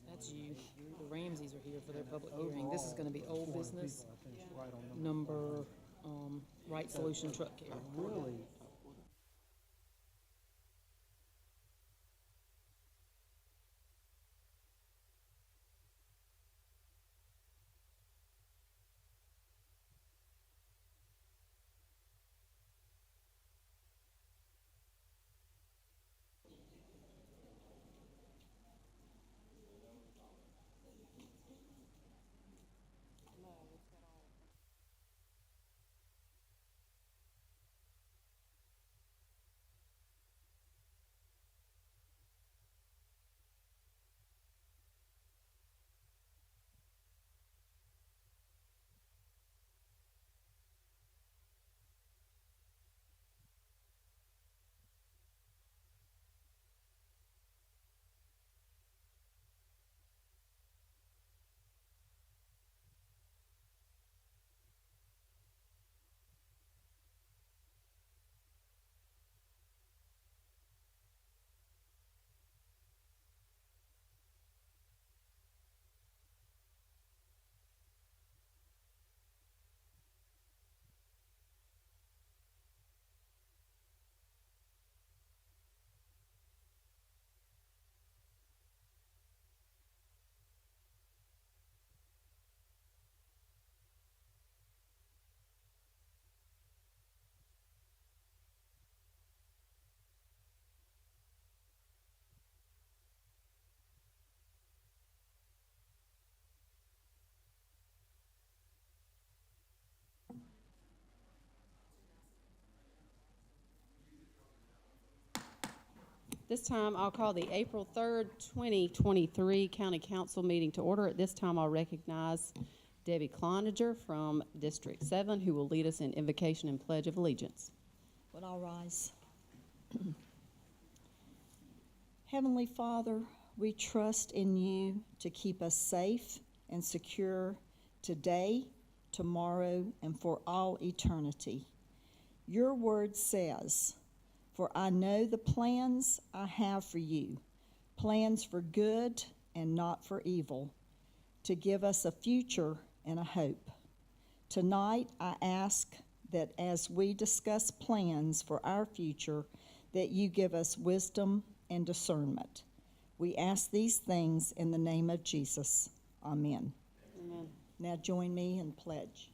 That's you. The Ramseys are here for their public hearing. This is gonna be old business, number, Right Solution Truck Care. Really? This time, I'll call the April 3rd, 2023 County Council meeting to order. At this time, I'll recognize Debbie Cloninger from District 7, who will lead us in invocation and pledge of allegiance. Would all rise? Heavenly Father, we trust in you to keep us safe and secure today, tomorrow, and for all eternity. Your word says, "For I know the plans I have for you, plans for good and not for evil, to give us a future and a hope." Tonight, I ask that as we discuss plans for our future, that you give us wisdom and discernment. We ask these things in the name of Jesus. Amen. Amen. Now join me in pledge.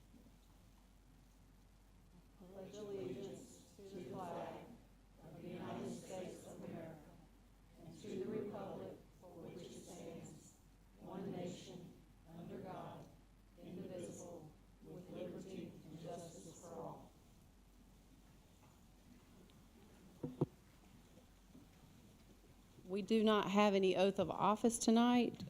We do not have any oath of office tonight.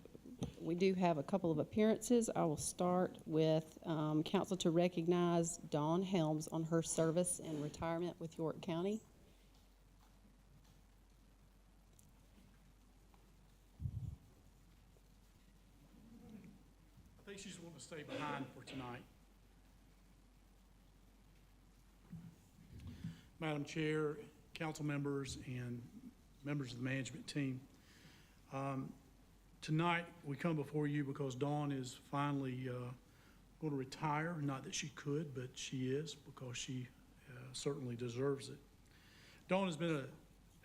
We do have a couple of appearances. I will start with council to recognize Dawn Helms on her service and retirement with York County. I think she's wanting to stay behind for tonight. Madam Chair, council members, and members of the management team. Tonight, we come before you because Dawn is finally going to retire. Not that she could, but she is, because she certainly deserves it. Dawn has been an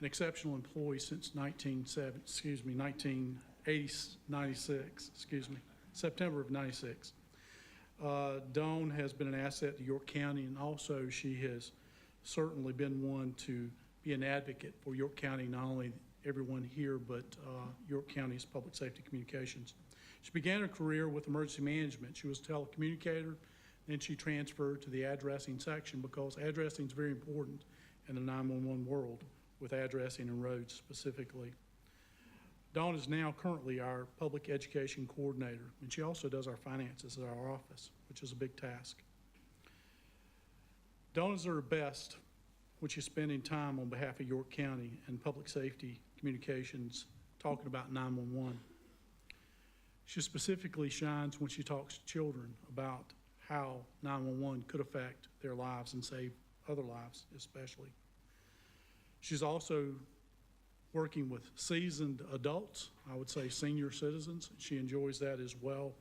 exceptional employee since 1996, September of 96. Dawn has been an asset to York County, and also she has certainly been one to be an advocate for York County, not only everyone here, but York County's public safety communications. She began her career with emergency management. She was a telecommunicator, then she transferred to the addressing section, because addressing is very important in the 911 world, with addressing and roads specifically. Dawn is now currently our public education coordinator, and she also does our finances at our office, which is a big task. Dawn is at her best when she's spending time on behalf of York County and public safety communications, talking about 911. She specifically shines when she talks to children about how 911 could affect their lives and save other lives especially. She's also working with seasoned adults, I would say senior citizens. She enjoys that as well,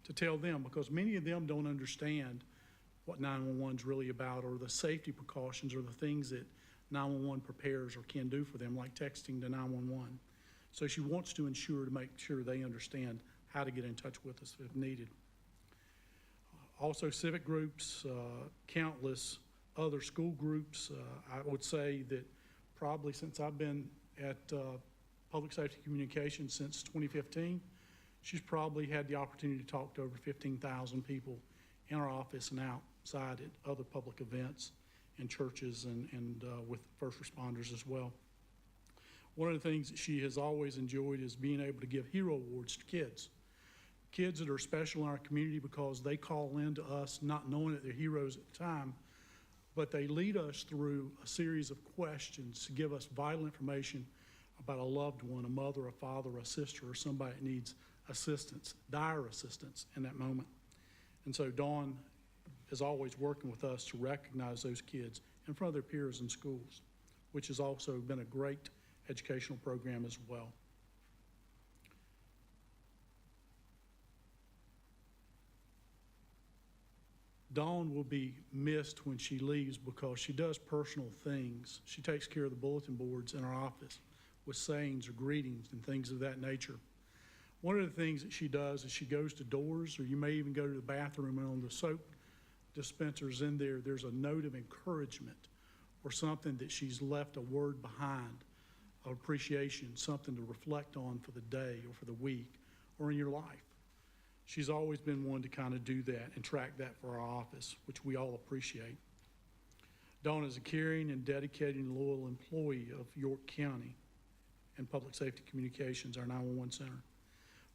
to tell them, because many of them don't understand what 911 is really about, or the safety precautions, or the things that 911 prepares or can do for them, like texting to 911. So she wants to make sure they understand how to get in touch with us if needed. Also, civic groups, countless other school groups. I would say that probably since I've been at Public Safety Communications since 2015, she's probably had the opportunity to talk to over 15,000 people in our office and outside at other public events and churches and with first responders as well. One of the things that she has always enjoyed is being able to give hero awards to kids. Kids that are special in our community because they call in to us not knowing that they're heroes at the time, but they lead us through a series of questions to give us vital information about a loved one, a mother, a father, a sister, or somebody that needs assistance, dire assistance in that moment. And so Dawn is always working with us to recognize those kids in front of their peers in schools, which has also been a great educational program as well. Dawn will be missed when she leaves because she does personal things. She takes care of the bulletin boards in our office with sayings or greetings and things of that nature. One of the things that she does is she goes to doors, or you may even go to the bathroom, and on the soap dispensers in there, there's a note of encouragement or something that she's left a word behind of appreciation, something to reflect on for the day or for the week or in your life. She's always been one to kind of do that and track that for our office, which we all appreciate. Dawn is a caring and dedicated and loyal employee of York County and Public Safety Communications, our 911 center.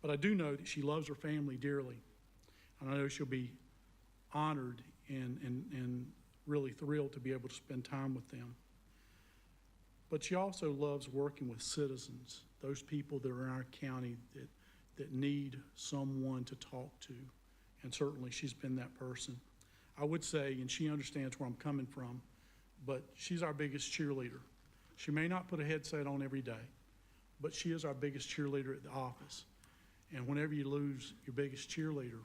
But I do know that she loves her family dearly, and I know she'll be honored and really thrilled to be able to spend time with them. But she also loves working with citizens, those people that are in our county that need someone to talk to, and certainly she's been that person. I would say, and she understands where I'm coming from, but she's our biggest cheerleader. She may not put a headset on every day, but she is our biggest cheerleader at the office. And whenever you lose your biggest cheerleader,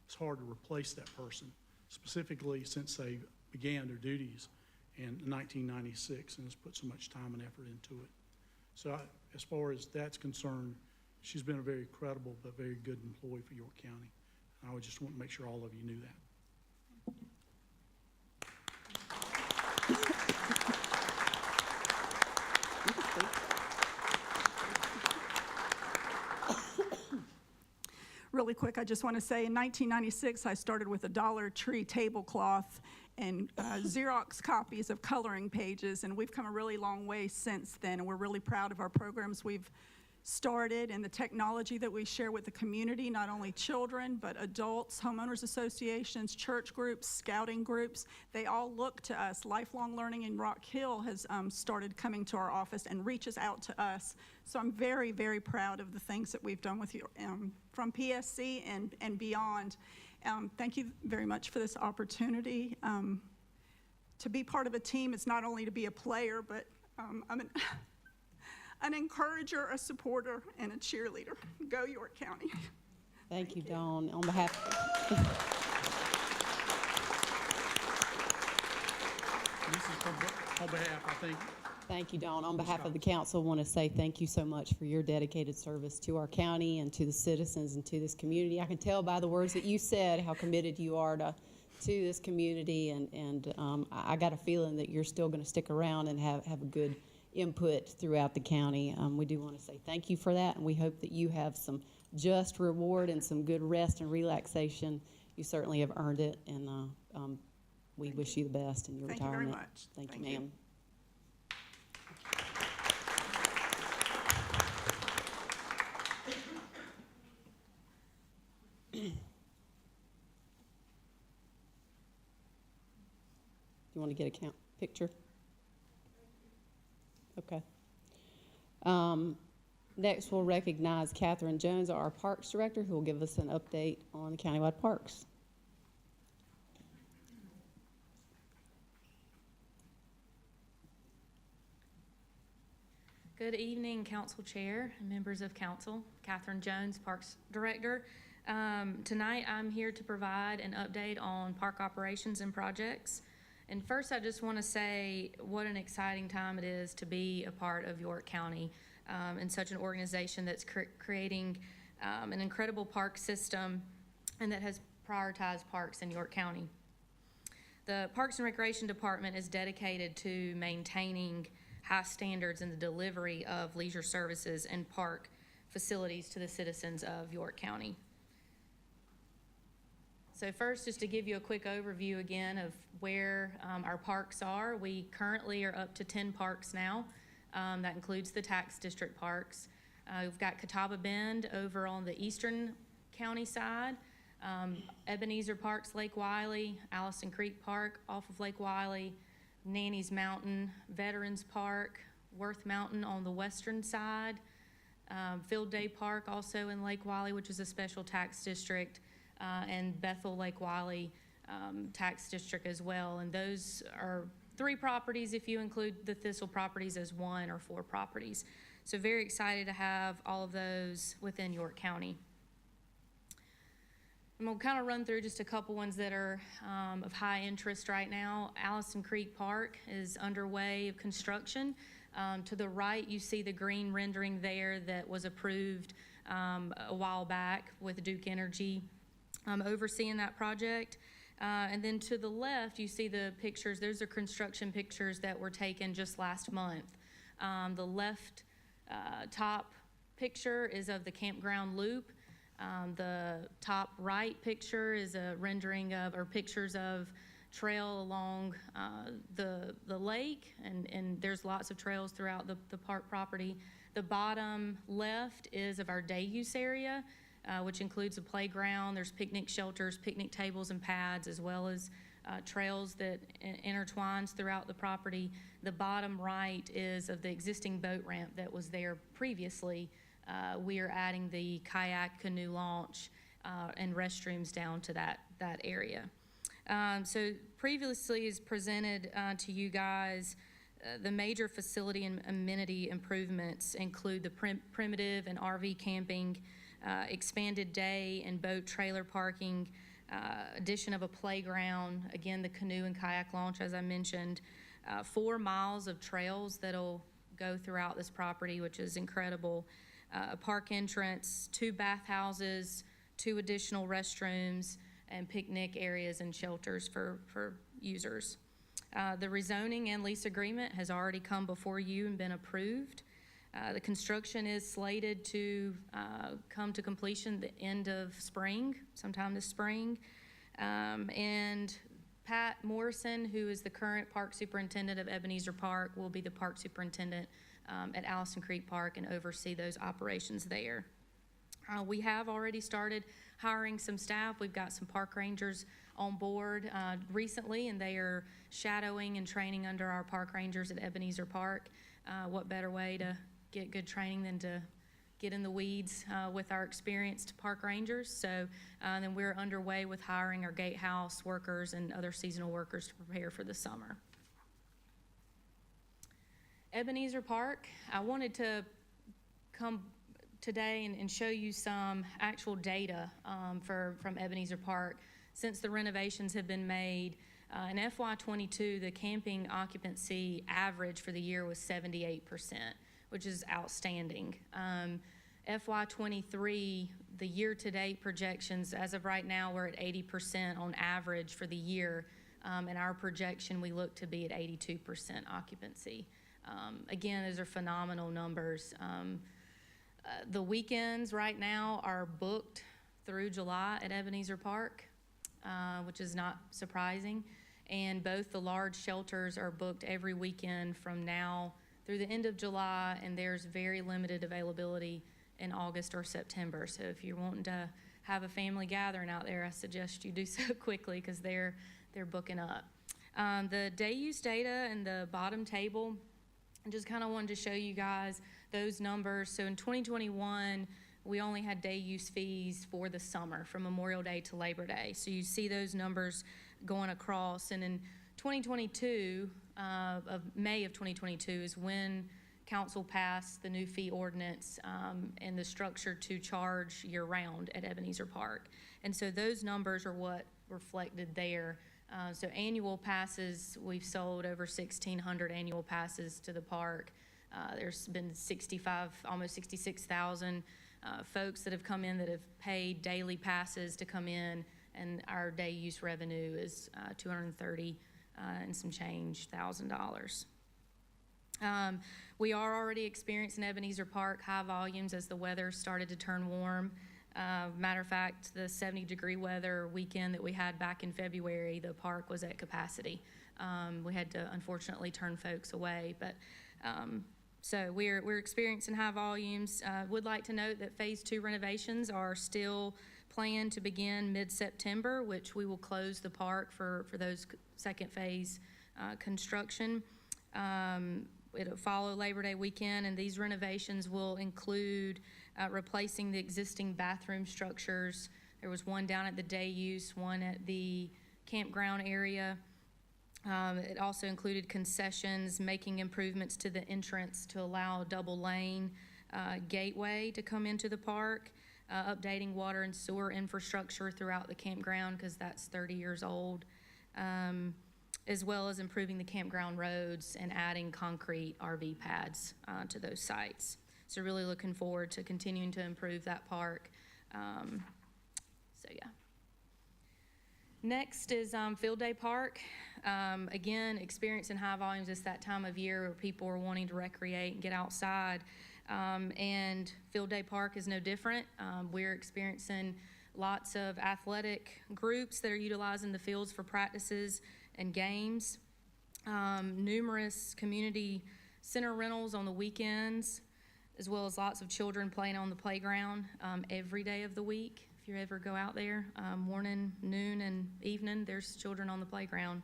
it's hard to replace that person, specifically since they began their duties in 1996 and has put so much time and effort into it. So as far as that's concerned, she's been a very credible but very good employee for York County. And I would just want to make sure all of you knew that. Really quick, I just want to say in 1996, I started with a Dollar Tree tablecloth and Xerox copies of coloring pages, and we've come a really long way since then, and we're really proud of our programs we've started and the technology that we share with the community, not only children, but adults, homeowners associations, church groups, scouting groups. They all look to us. Lifelong Learning in Rock Hill has started coming to our office and reaches out to us. So I'm very, very proud of the things that we've done with you from PSC and beyond. Thank you very much for this opportunity. To be part of a team is not only to be a player, but I'm an encourager, a supporter, and a cheerleader. Go York County. Thank you, Dawn. On behalf This is on behalf, I think. Thank you, Dawn. On behalf of the council, I want to say thank you so much for your dedicated service to our county and to the citizens and to this community. I can tell by the words that you said how committed you are to this community, and I got a feeling that you're still going to stick around and have a good input throughout the county. We do want to say thank you for that, and we hope that you have some just reward and some good rest and relaxation. You certainly have earned it, and we wish you the best in your retirement. Thank you very much. Thank you, ma'am. You want to get a picture? Okay. Next, we'll recognize Catherine Jones, our Parks Director, who will give us an update on the countywide parks. Good evening, Council Chair and members of Council. Catherine Jones, Parks Director. Tonight, I'm here to provide an update on park operations and projects. And first, I just want to say what an exciting time it is to be a part of York County and such an organization that's creating an incredible park system and that has prioritized parks in York County. The Parks and Recreation Department is dedicated to maintaining high standards in the delivery of leisure services and park facilities to the citizens of York County. So first, just to give you a quick overview again of where our parks are. We currently are up to 10 parks now. That includes the tax district parks. We've got Catawba Bend over on the eastern county side, Ebenezer Parks, Lake Wiley, Allison Creek Park off of Lake Wiley, Nanny's Mountain, Veterans Park, Worth Mountain on the western side, Field Day Park also in Lake Wiley, which is a special tax district, and Bethel Lake Wiley tax district as well. And those are 3 properties if you include the Thistle properties as 1 or 4 properties. So very excited to have all of those within York County. I'm gonna kind of run through just a couple ones that are of high interest right now. Allison Creek Park is underway of construction. To the right, you see the green rendering there that was approved a while back with Duke Energy overseeing that project. And then to the left, you see the pictures. Those are construction pictures that were taken just last month. The left top picture is of the campground loop. The top right picture is a rendering of, or pictures of trail along the lake, and there's lots of trails throughout the park property. The bottom left is of our day use area, which includes a playground. There's picnic shelters, picnic tables and pads, as well as trails that intertwines throughout the property. The bottom right is of the existing boat ramp that was there previously. We are adding the kayak canoe launch and restrooms down to that area. So previously is presented to you guys, the major facility and amenity improvements include the primitive and RV camping, expanded day and boat trailer parking, addition of a playground, again, the canoe and kayak launch, as I mentioned, 4 miles of trails that'll go throughout this property, which is incredible. A park entrance, 2 bathhouses, 2 additional restrooms, and picnic areas and shelters for users. The rezoning and lease agreement has already come before you and been approved. The construction is slated to come to completion the end of spring, sometime this spring. And Pat Morrison, who is the current park superintendent of Ebenezer Park, will be the park superintendent at Allison Creek Park and oversee those operations there. We have already started hiring some staff. We've got some park rangers on board recently, and they are shadowing and training under our park rangers at Ebenezer Park. What better way to get good training than to get in the weeds with our experienced park rangers. So then we're underway with hiring our gatehouse workers and other seasonal workers to prepare for the summer. Ebenezer Park, I wanted to come today and show you some actual data from Ebenezer Park since the renovations have been made. In FY22, the camping occupancy average for the year was 78%, which is outstanding. FY23, the year-to-date projections, as of right now, we're at 80% on average for the year. And our projection, we look to be at 82% occupancy. Again, those are phenomenal numbers. The weekends right now are booked through July at Ebenezer Park, which is not surprising. And both the large shelters are booked every weekend from now through the end of July, and there's very limited availability in August or September. So if you're wanting to have a family gathering out there, I suggest you do so quickly because they're booking up. The day use data in the bottom table, I just kind of wanted to show you guys those numbers. So in 2021, we only had day use fees for the summer from Memorial Day to Labor Day. So you see those numbers going across. And in 2022, of May of 2022 is when council passed the new fee ordinance, and the structure to charge year-round at Ebenezer Park. And so those numbers are what reflected there. So annual passes, we've sold over 1,600 annual passes to the park. There's been 65, almost 66,000 folks that have come in that have paid daily passes to come in, and our day use revenue is $230 and some change $1,000. We are already experiencing Ebenezer Park high volumes as the weather started to turn warm. Matter of fact, the 70-degree weather weekend that we had back in February, the park was at capacity. We had to unfortunately turn folks away, but so we're experiencing high volumes. Would like to note that Phase 2 renovations are still planned to begin mid-September, which we will close the park for those second phase construction. It'll follow Labor Day weekend, and these renovations will include replacing the existing bathroom structures. There was one down at the day use, one at the campground area. It also included concessions, making improvements to the entrance to allow double lane gateway to come into the park, updating water and sewer infrastructure throughout the campground because that's 30 years old, as well as improving the campground roads and adding concrete RV pads to those sites. So really looking forward to continuing to improve that park. So yeah. Next is Field Day Park. Again, experiencing high volumes. It's that time of year where people are wanting to recreate and get outside. And Field Day Park is no different. We're experiencing lots of athletic groups that are utilizing the fields for practices and games. Numerous community center rentals on the weekends, as well as lots of children playing on the playground every day of the week. If you ever go out there, morning, noon, and evening, there's children on the playground.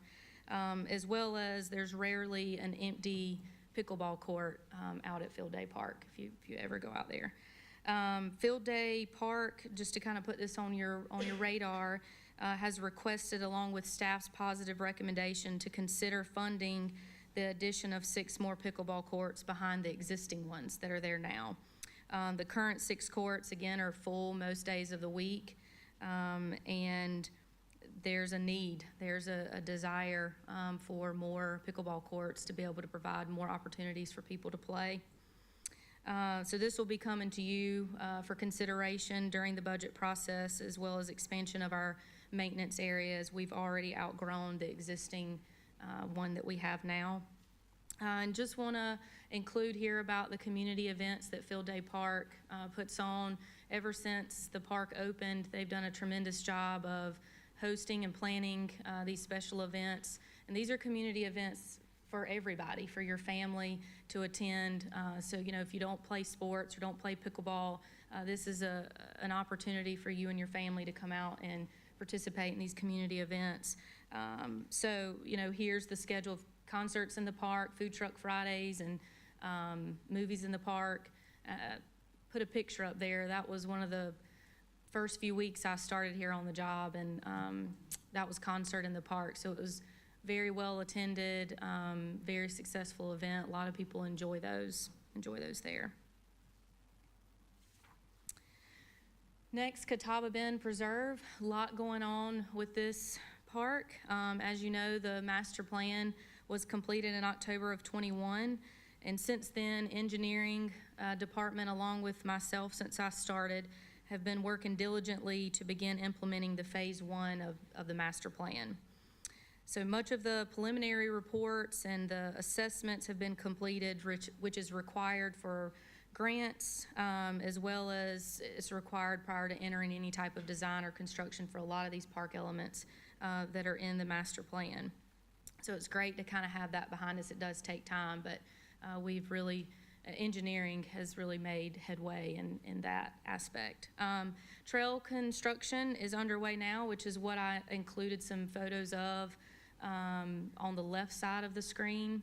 As well as there's rarely an empty pickleball court out at Field Day Park, if you ever go out there. Field Day Park, just to kind of put this on your radar, has requested, along with staff's positive recommendation, to consider funding the addition of 6 more pickleball courts behind the existing ones that are there now. The current 6 courts, again, are full most days of the week, and there's a need, there's a desire for more pickleball courts to be able to provide more opportunities for people to play. So this will be coming to you for consideration during the budget process, as well as expansion of our maintenance areas. We've already outgrown the existing one that we have now. And just want to include here about the community events that Field Day Park puts on. Ever since the park opened, they've done a tremendous job of hosting and planning these special events. And these are community events for everybody, for your family to attend. So, you know, if you don't play sports or don't play pickleball, this is an opportunity for you and your family to come out and participate in these community events. So, you know, here's the schedule of concerts in the park, food truck Fridays, and movies in the park. Put a picture up there. That was one of the first few weeks I started here on the job, and that was concert in the park. So it was very well attended, very successful event. A lot of people enjoy those there. Next, Catawba Bend Preserve. A lot going on with this park. As you know, the master plan was completed in October of 21, and since then, engineering department, along with myself since I started, have been working diligently to begin implementing the phase 1 of the master plan. So much of the preliminary reports and the assessments have been completed, which is required for grants, as well as it's required prior to entering any type of design or construction for a lot of these park elements that are in the master plan. So it's great to kind of have that behind us. It does take time, but we've really, engineering has really made headway in that aspect. Trail construction is underway now, which is what I included some photos of on the left side of the screen.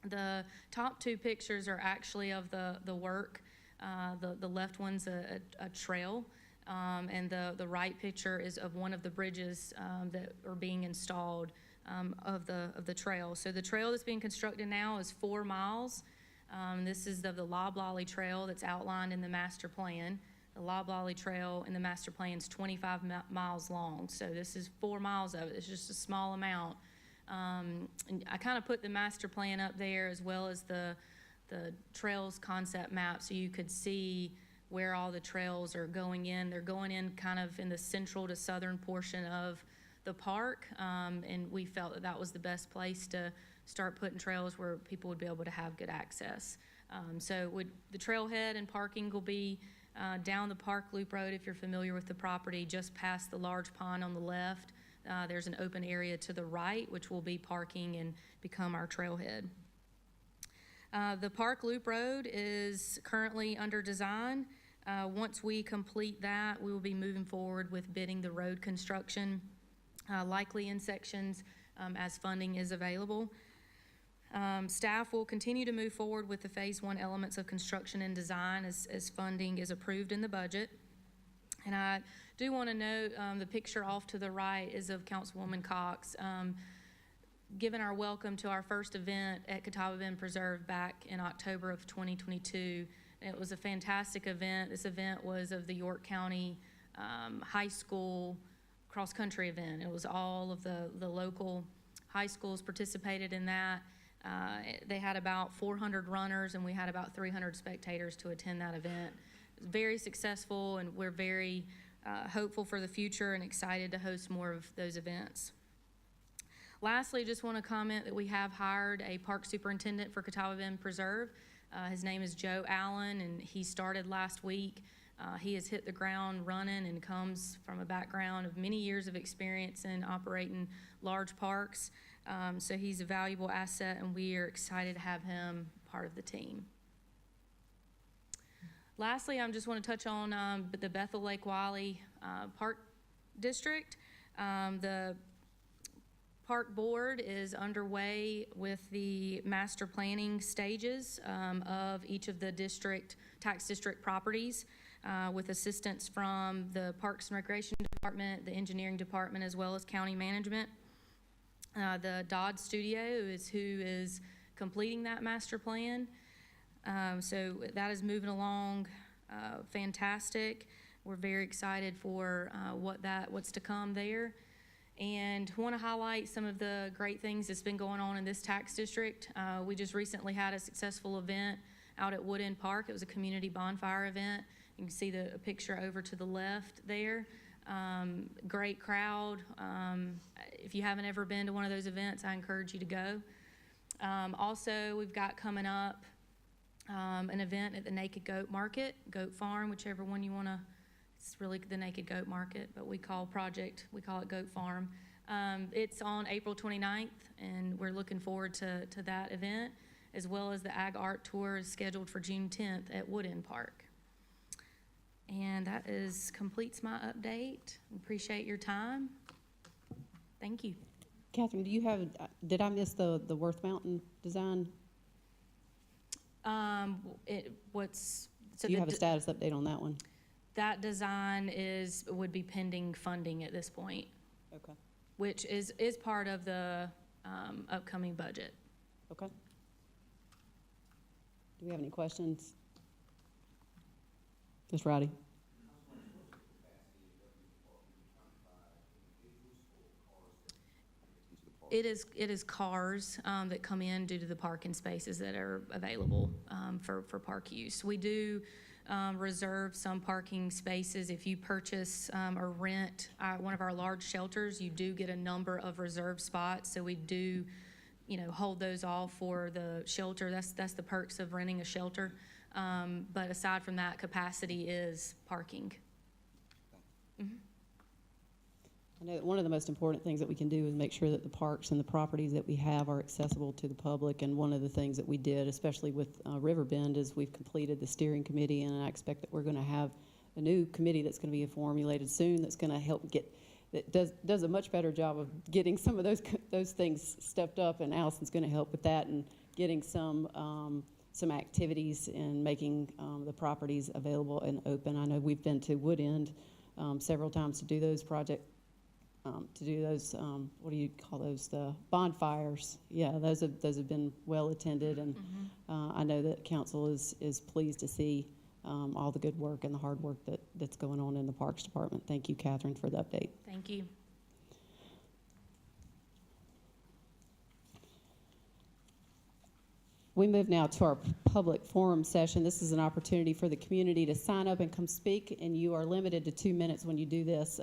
The top 2 pictures are actually of the work. The left one's a trail, and the right picture is of one of the bridges that are being installed of the trail. So the trail that's being constructed now is 4 miles. This is the Loblolly Trail that's outlined in the master plan. The Loblolly Trail in the master plan is 25 miles long, so this is 4 miles of it. It's just a small amount. And I kind of put the master plan up there as well as the trails concept map so you could see where all the trails are going in. They're going in kind of in the central to southern portion of the park, and we felt that that was the best place to start putting trails where people would be able to have good access. So the trailhead and parking will be down the Park Loop Road, if you're familiar with the property, just past the large pond on the left. There's an open area to the right, which will be parking and become our trailhead. The Park Loop Road is currently under design. Once we complete that, we will be moving forward with bidding the road construction, likely in sections as funding is available. Staff will continue to move forward with the Phase 1 elements of construction and design as funding is approved in the budget. And I do want to note the picture off to the right is of Councilwoman Cox. Given our welcome to our first event at Catawba Bend Preserve back in October of 2022, it was a fantastic event. This event was of the York County High School cross-country event. It was all of the local high schools participated in that. They had about 400 runners, and we had about 300 spectators to attend that event. It was very successful, and we're very hopeful for the future and excited to host more of those events. Lastly, just want to comment that we have hired a park superintendent for Catawba Bend Preserve. His name is Joe Allen, and he started last week. He has hit the ground running and comes from a background of many years of experience in operating large parks. So he's a valuable asset, and we are excited to have him part of the team. Lastly, I just want to touch on the Bethel Lake Wylie Park District. The Park Board is underway with the master planning stages of each of the tax district properties with assistance from the Parks and Recreation Department, the Engineering Department, as well as County Management. The Dodd Studio is who is completing that master plan. So that is moving along fantastic. We're very excited for what's to come there. And want to highlight some of the great things that's been going on in this tax district. We just recently had a successful event out at Wood End Park. It was a community bonfire event. You can see the picture over to the left there. Great crowd. If you haven't ever been to one of those events, I encourage you to go. Also, we've got coming up an event at the Naked Goat Market, Goat Farm, whichever one you want to. It's really the Naked Goat Market, but we call it Goat Farm. It's on April 29th, and we're looking forward to that event, as well as the Ag Art Tour is scheduled for June 10th at Wood End Park. And that completes my update. Appreciate your time. Thank you. Catherine, did I miss the Worth Mountain design? Do you have a status update on that one? That design would be pending funding at this point. Okay. Which is part of the upcoming budget. Okay. Do we have any questions? Ms. Rowdy? It is cars that come in due to the parking spaces that are available for park use. We do reserve some parking spaces. If you purchase or rent one of our large shelters, you do get a number of reserved spots. So we do, hold those all for the shelter. That's the perks of renting a shelter. But aside from that, capacity is parking. Mm-hmm. I know that one of the most important things that we can do is make sure that the parks and the properties that we have are accessible to the public. And one of the things that we did, especially with Riverbend, is we've completed the steering committee, and I expect that we're going to have a new committee that's going to be formulated soon that's going to help that does a much better job of getting some of those things stepped up, and Allison's going to help with that and getting some activities and making the properties available and open. I know we've been to Wood End several times to do those projects to do those, what do you call those, the bonfires. Yeah, those have been well attended, and I know that council is pleased to see all the good work and the hard work that's going on in the Parks Department. Thank you, Catherine, for the update. Thank you. We move now to our public forum session. This is an opportunity for the community to sign up and come speak, and you are limited to 2 minutes when you do this.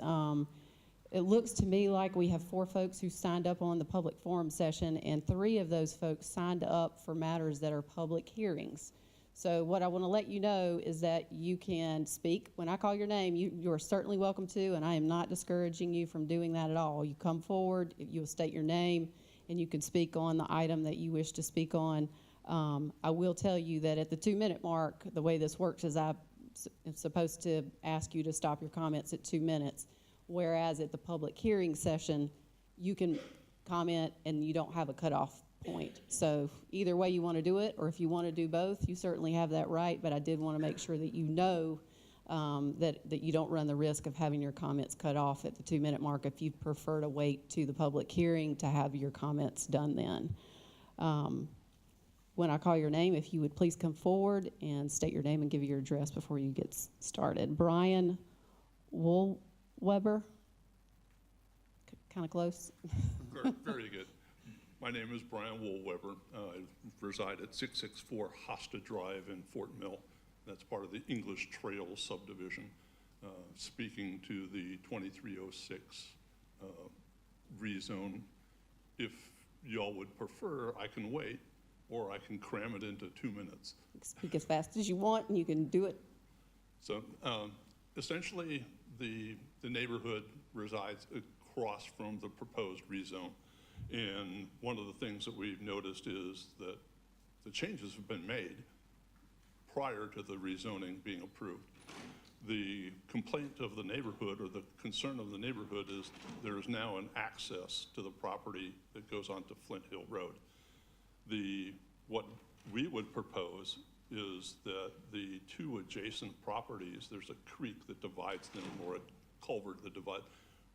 It looks to me like we have 4 folks who signed up on the public forum session, and 3 of those folks signed up for matters that are public hearings. So what I want to let you know is that you can speak. When I call your name, you are certainly welcome to, and I am not discouraging you from doing that at all. You come forward, you'll state your name, and you can speak on the item that you wish to speak on. I will tell you that at the 2-minute mark, the way this works is I'm supposed to ask you to stop your comments at 2 minutes, whereas at the public hearing session, you can comment and you don't have a cutoff point. So either way you want to do it, or if you want to do both, you certainly have that right, but I did want to make sure that you know that you don't run the risk of having your comments cut off at the 2-minute mark if you prefer to wait to the public hearing to have your comments done then. When I call your name, if you would please come forward and state your name and give your address before you get started. Brian Woolweber? Kind of close. Very good. My name is Brian Woolweber. I reside at 664 Hosta Drive in Fort Mill. That's part of the English Trails subdivision. Speaking to the 2306 rezone. If y'all would prefer, I can wait, or I can cram it into 2 minutes. Speak as fast as you want, and you can do it. So essentially, the neighborhood resides across from the proposed rezone. And one of the things that we've noticed is that the changes have been made prior to the rezoning being approved. The complaint of the neighborhood, or the concern of the neighborhood, is there is now an access to the property that goes onto Flint Hill Road. What we would propose is that the 2 adjacent properties, there's a creek that divides them, or a culvert that divides.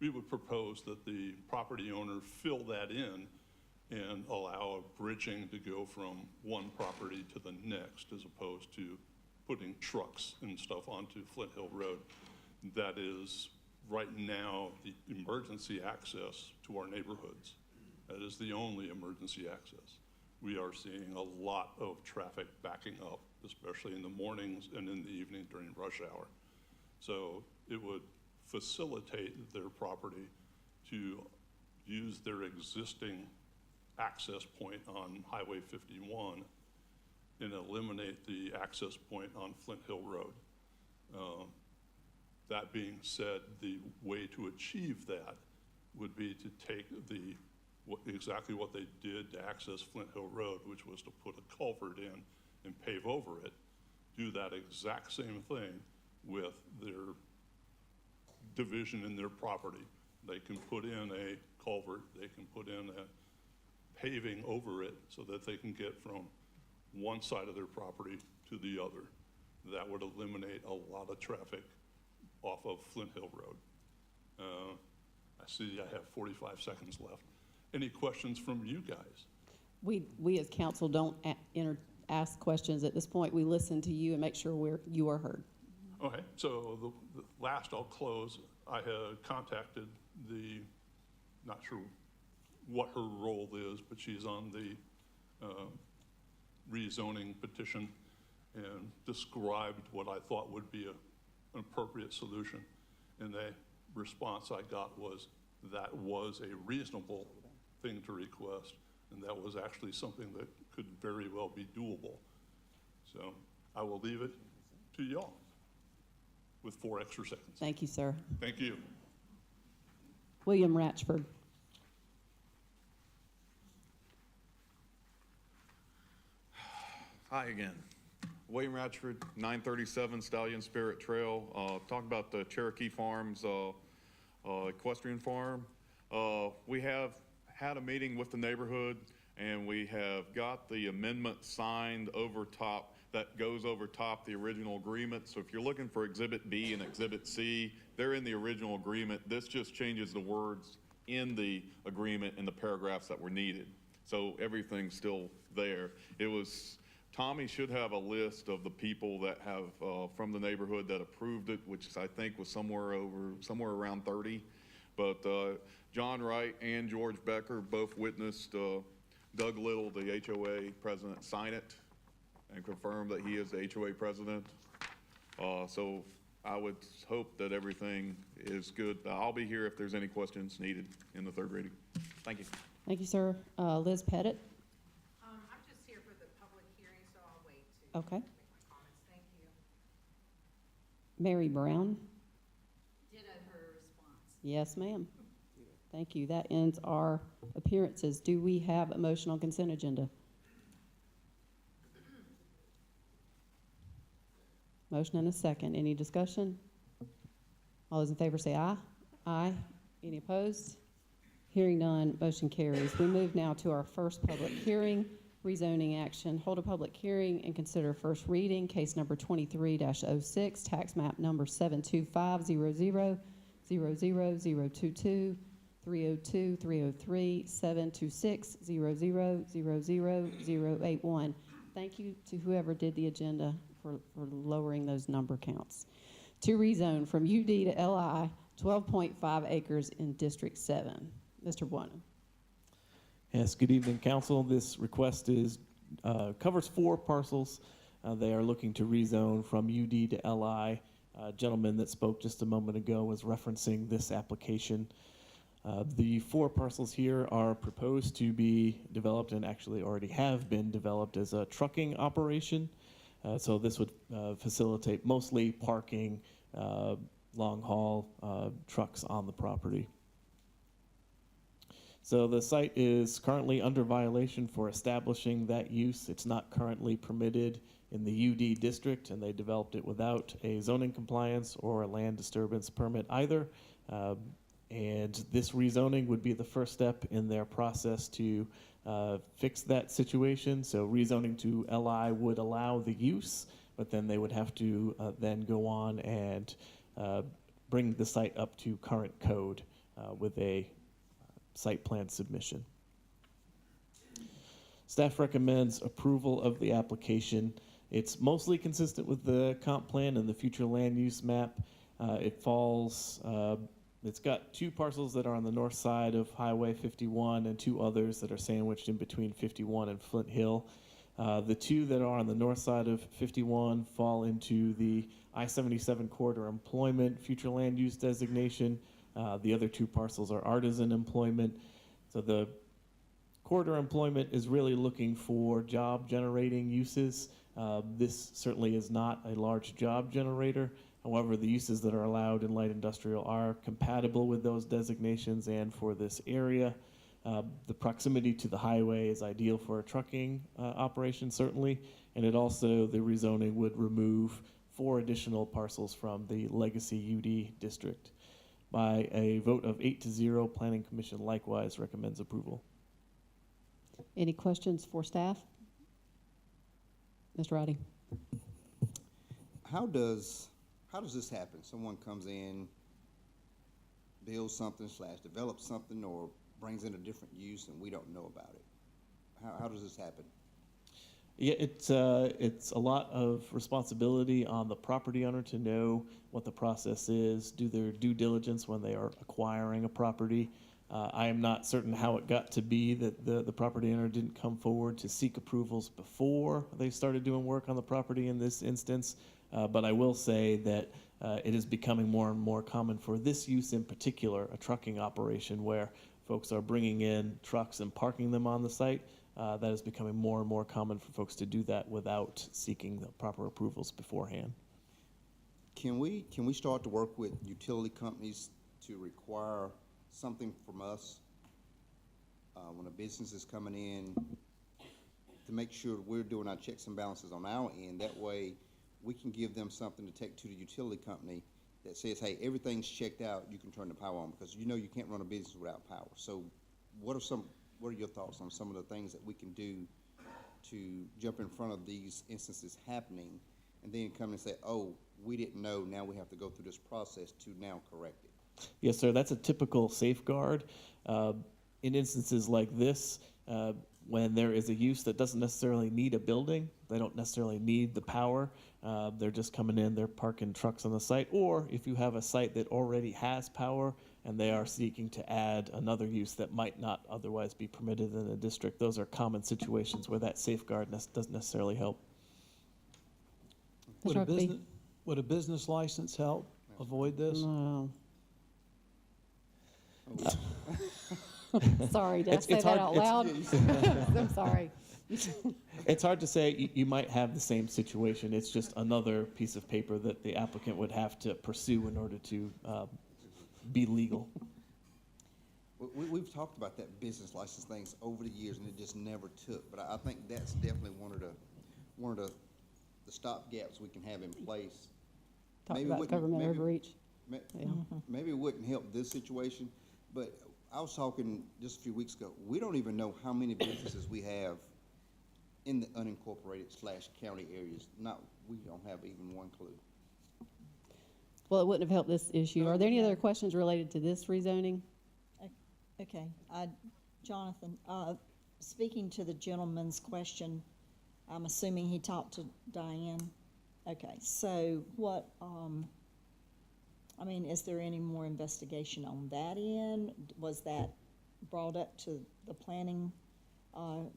We would propose that the property owner fill that in and allow a bridging to go from one property to the next, as opposed to putting trucks and stuff onto Flint Hill Road. That is right now the emergency access to our neighborhoods. That is the only emergency access. We are seeing a lot of traffic backing up, especially in the mornings and in the evening during rush hour. So it would facilitate their property to use their existing access point on Highway 51 and eliminate the access point on Flint Hill Road. That being said, the way to achieve that would be to take exactly what they did to access Flint Hill Road, which was to put a culvert in and pave over it, do that exact same thing with their division in their property. They can put in a culvert, they can put in a paving over it so that they can get from one side of their property to the other. That would eliminate a lot of traffic off of Flint Hill Road. I see I have 45 seconds left. Any questions from you guys? We as council don't ask questions at this point. We listen to you and make sure you are heard. Okay, so the last I'll close, I have contacted not sure what her role is, but she's on the rezoning petition, and described what I thought would be an appropriate solution. And the response I got was that was a reasonable thing to request, and that was actually something that could very well be doable. So I will leave it to y'all with 4 extra seconds. Thank you, sir. Thank you. William Ratchford. Hi again. William Ratchford, 937 Stallion Spirit Trail. Talk about the Cherokee Farms equestrian farm. We have had a meeting with the neighborhood, and we have got the amendment signed over top that goes over top the original agreement. So if you're looking for Exhibit B and Exhibit C, they're in the original agreement. This just changes the words in the agreement and the paragraphs that were needed. So everything's still there. Tommy should have a list of the people that have, from the neighborhood that approved it, which I think was somewhere around 30. But John Wright and George Becker both witnessed Doug Little, the HOA president, sign it and confirm that he is the HOA president. So I would hope that everything is good. I'll be here if there's any questions needed in the third reading. Thank you. Thank you, sir. Liz Pettit? I'm just here for the public hearing, so I'll wait to Okay. make my comments. Thank you. Mary Brown? Ditto her response. Yes, ma'am. Thank you. That ends our appearances. Do we have a motion on consent agenda? Motion and a second. Any discussion? All those in favor say aye. Aye. Any opposed? Hearing none, motion carries. We move now to our first public hearing, rezoning action. Hold a public hearing and consider first reading, case number 23-06, tax map number 72500, 00022, 302, 303, 726, 0000081. Thank you to whoever did the agenda for lowering those number counts. To rezone from UD to LI, 12.5 acres in District 7. Mr. Buono. Yes, good evening, council. This request covers 4 parcels. They are looking to rezone from UD to LI. Gentleman that spoke just a moment ago was referencing this application. The 4 parcels here are proposed to be developed and actually already have been developed as a trucking operation. So this would facilitate mostly parking, long haul trucks on the property. So the site is currently under violation for establishing that use. It's not currently permitted in the UD district, and they developed it without a zoning compliance or a land disturbance permit either. And this rezoning would be the first step in their process to fix that situation. So rezoning to LI would allow the use, but then they would have to then go on and bring the site up to current code with a site plan submission. Staff recommends approval of the application. It's mostly consistent with the comp plan and the future land use map. It's got 2 parcels that are on the north side of Highway 51 and 2 others that are sandwiched in between 51 and Flint Hill. The 2 that are on the north side of 51 fall into the I-77 corridor employment future land use designation. The other 2 parcels are artisan employment. So the corridor employment is really looking for job generating uses. This certainly is not a large job generator. However, the uses that are allowed in light industrial are compatible with those designations and for this area. The proximity to the highway is ideal for a trucking operation, certainly, and the rezoning would remove 4 additional parcels from the legacy UD district. By a vote of 8-0, Planning Commission likewise recommends approval. Any questions for staff? Mr. Roddy. How does this happen? Someone comes in, builds something / develops something or brings in a different use and we don't know about it. How does this happen? Yeah, it's a lot of responsibility on the property owner to know what the process is, do their due diligence when they are acquiring a property. I am not certain how it got to be that the property owner didn't come forward to seek approvals before they started doing work on the property in this instance. But I will say that it is becoming more and more common for this use in particular, a trucking operation where folks are bringing in trucks and parking them on the site. That is becoming more and more common for folks to do that without seeking the proper approvals beforehand. Can we start to work with utility companies to require something from us when a business is coming in to make sure we're doing our checks and balances on our end? That way we can give them something to take to the utility company that says, hey, everything's checked out, you can turn the power on, because you know you can't run a business without power. So what are your thoughts on some of the things that we can do to jump in front of these instances happening and then come and say, oh, we didn't know, now we have to go through this process to now correct it? Yes, sir, that's a typical safeguard. In instances like this, when there is a use that doesn't necessarily need a building, they don't necessarily need the power, they're just coming in, they're parking trucks on the site, or if you have a site that already has power and they are seeking to add another use that might not otherwise be permitted in the district, those are common situations where that safeguard doesn't necessarily help. Mr. Huckabee? Would a business license help avoid this? No. Sorry, did I say It's that hard- out loud? I'm sorry. It's hard to say. You might have the same situation. It's just another piece of paper that the applicant would have to pursue in order to be legal. We've talked about that business license things over the years, and it just never took. But I think that's definitely one of the stopgaps we can have in place. Talk Maybe it about wouldn't- government maybe- overreach. Maybe it wouldn't help this situation, but I was talking just a few weeks ago, we don't even know how many businesses we have in the unincorporated / county areas. We don't have even one clue. Well, it wouldn't have helped this issue. Are there any other questions related to this rezoning? Okay, Jonathan, speaking to the gentleman's question, I'm assuming he talked to Diane? Okay, so what, is there any more investigation on that end? Was that brought up to the planning,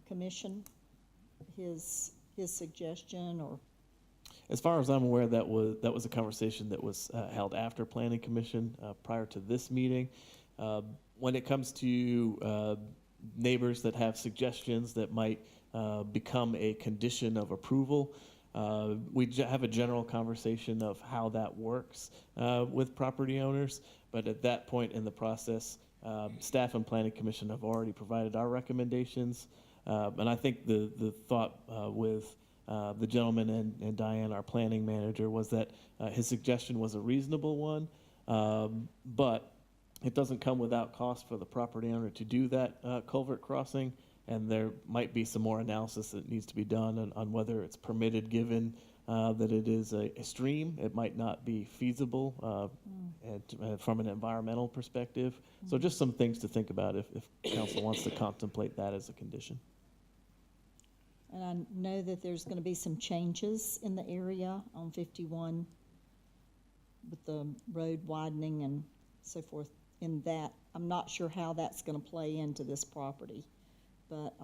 commission, his suggestion, or? As far as I'm aware, that was a conversation that was held after Planning Commission prior to this meeting. When it comes to neighbors that have suggestions that might become a condition of approval, we have a general conversation of how that works with property owners. But at that point in the process, staff and Planning Commission have already provided our recommendations. And I think the thought with the gentleman and Diane, our planning manager, was that his suggestion was a reasonable one, but it doesn't come without cost for the property owner to do that culvert crossing, and there might be some more analysis that needs to be done on whether it's permitted, given that it is a stream. It might not be feasible and from an environmental perspective. So just some things to think about if council wants to contemplate that as a condition. And I know that there's gonna be some changes in the area on 51 with the road widening and so forth in that. I'm not sure how that's gonna play into this property, but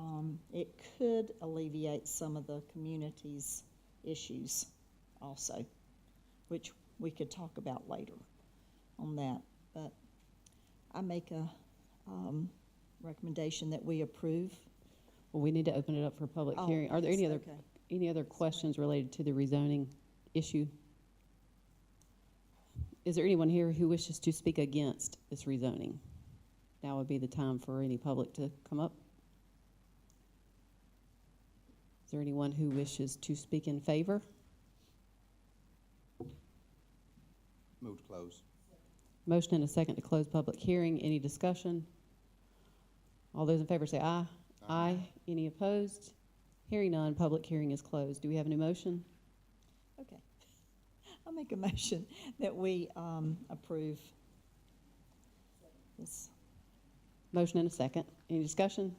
it could alleviate some of the community's issues also, which we could talk about later on that. But I make a recommendation that we approve. Well, we need to open it up for public Oh, hearing. Are there yes, any okay. other questions related to the rezoning issue? Is there anyone here who wishes to speak against this rezoning? Now would be the time for any public to come up. Is there anyone who wishes to speak in favor? Move to close. Motion and a second to close public hearing. Any discussion? All those in favor say aye. Aye. Any opposed? Hearing none, public hearing is closed. Do we have a new motion? Okay. I'll make a motion that we approve this. Motion and a second. Any discussion?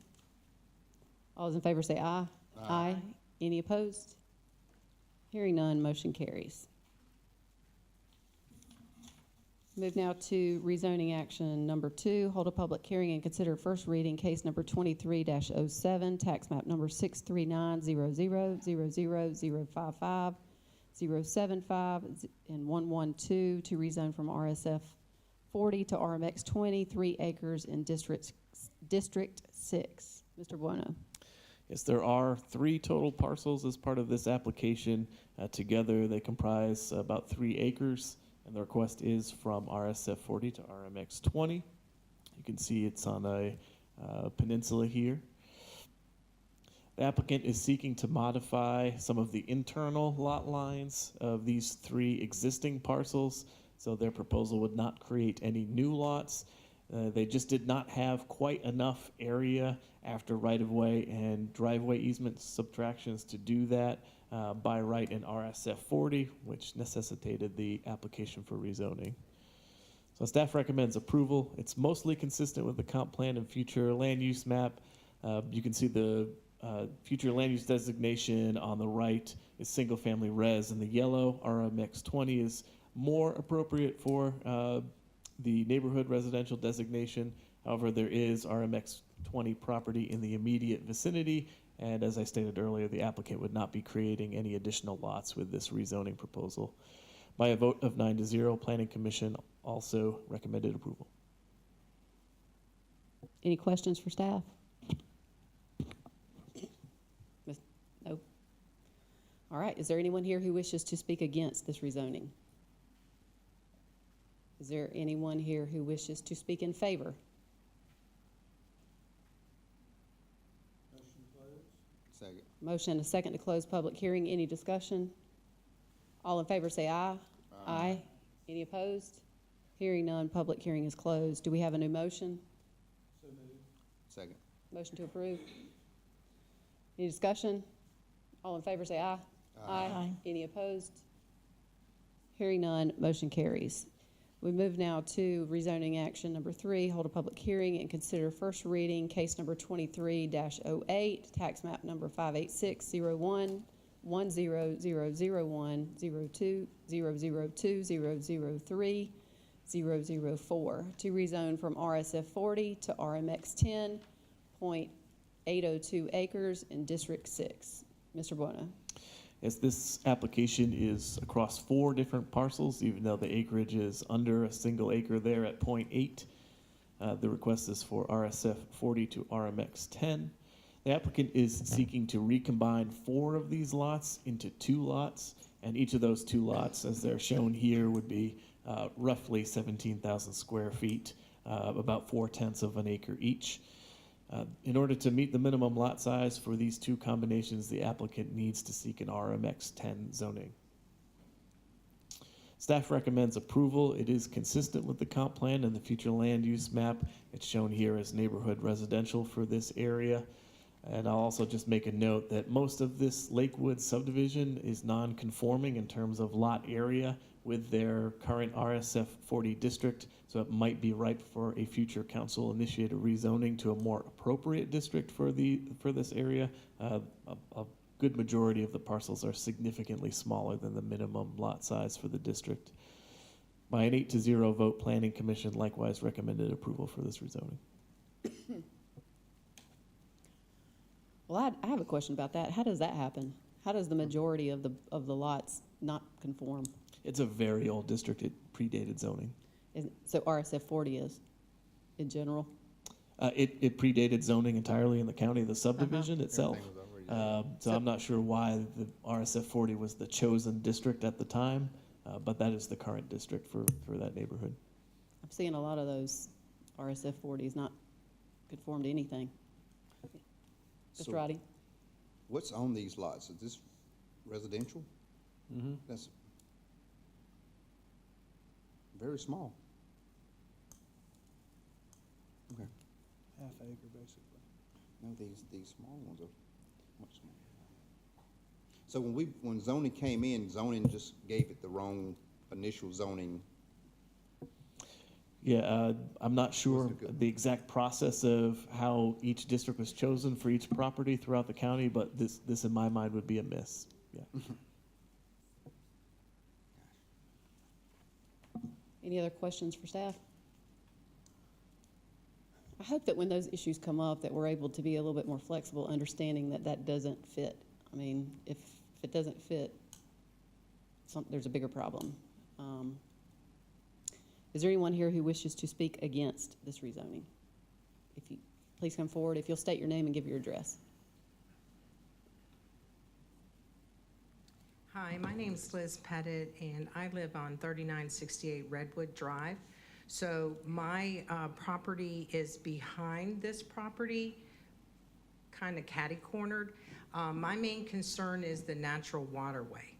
All those in favor say aye. Aye. Any opposed? Hearing none, motion carries. Move now to rezoning action number 2, hold a public hearing and consider first reading case number 23-07, tax map number 63900000055, 075, and 112 to rezone from RSF 40 to RMX 20, 3 acres in District 6. Mr. Bueno. Yes, there are 3 total parcels as part of this application. Together, they comprise about 3 acres, and the request is from RSF 40 to RMX 20. You can see it's on a peninsula here. The applicant is seeking to modify some of the internal lot lines of these 3 existing parcels, so their proposal would not create any new lots. They just did not have quite enough area after right-of-way and driveway easement subtractions to do that by right in RSF 40, which necessitated the application for rezoning. So staff recommends approval. It's mostly consistent with the comp plan and future land use map. You can see the future land use designation on the right is single-family res, and the yellow RMX 20 is more appropriate for the neighborhood residential designation. However, there is RMX 20 property in the immediate vicinity, and as I stated earlier, the applicant would not be creating any additional lots with this rezoning proposal. By a vote of 9-0, Planning Commission also recommended approval. Any questions for staff? No. All right, is there anyone here who wishes to speak against this rezoning? Is there anyone here who wishes to speak in favor? Second. Motion and a second to close public hearing. Any discussion? All in favor say aye. Aye. Any opposed? Hearing none, public hearing is closed. Do we have a new motion? Second. Motion to approve. Any discussion? All in favor say aye. Aye. Any opposed? Hearing none, motion carries. We move now to rezoning action number 3, hold a public hearing and consider first reading case number 23-08, tax map number 58601, 10001, 02, 002, 003, 004, to rezone from RSF 40 to RMX 10.802 acres in District 6. Mr. Buono. As this application is across 4 different parcels, even though the acreage is under a single acre there at 0.8, the request is for RSF 40 to RMX 10. The applicant is seeking to recombine 4 of these lots into 2 lots, and each of those 2 lots, as they're shown here, would be roughly 17,000 square feet, about 4/10 of an acre each. In order to meet the minimum lot size for these 2 combinations, the applicant needs to seek an RMX 10 zoning. Staff recommends approval. It is consistent with the comp plan and the future land use map. It's shown here as neighborhood residential for this area. And I'll also just make a note that most of this Lakewood subdivision is non-conforming in terms of lot area with their current RSF 40 district, so it might be ripe for a future council-initiated rezoning to a more appropriate district for this area. A good majority of the parcels are significantly smaller than the minimum lot size for the district. By an 8-0 vote, Planning Commission likewise recommended approval for this rezoning. Well, I have a question about that. How does that happen? How does the majority of the lots not conform? It's a very old district. It predated zoning. So RSF 40 is, in general? It predated zoning entirely in the county, the subdivision itself. So I'm not sure why the RSF 40 was the chosen district at the time, but that is the current district for that neighborhood. I'm seeing a lot of those RSF 40s not conform to anything. So Mr. Roddy? what's on these lots? Is this residential? Mm-hmm. That's very small. Okay. Half acre, basically. No, these small ones are much smaller. So when zoning came in, zoning just gave it the wrong initial zoning. Yeah, I'm not sure Those are good. the exact process of how each district was chosen for each property throughout the county, but this in my mind would be a miss. Yeah. Any other questions for staff? I hope that when those issues come up, that we're able to be a little bit more flexible, understanding that that doesn't fit. I mean, if it doesn't fit, there's a bigger problem. Is there anyone here who wishes to speak against this rezoning? If you, please come forward. If you'll state your name and give your address. Hi, my name's Liz Pettit, and I live on 3968 Redwood Drive. So my property is behind this property, kind of catty-cornered. My main concern is the natural waterway.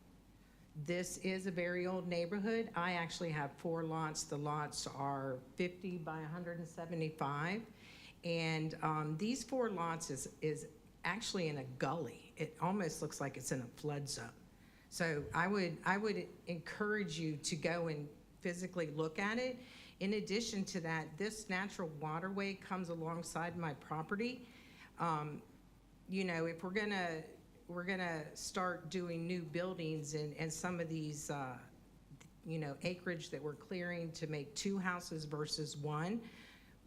This is a very old neighborhood. I actually have 4 lots. The lots are 50 by 175. And these 4 lots is actually in a gully. It almost looks like it's in a flood zone. So I would encourage you to go and physically look at it. In addition to that, this natural waterway comes alongside my property. You know, if we're gonna start doing new buildings and some of these, you know, acreage that we're clearing to make 2 houses versus 1,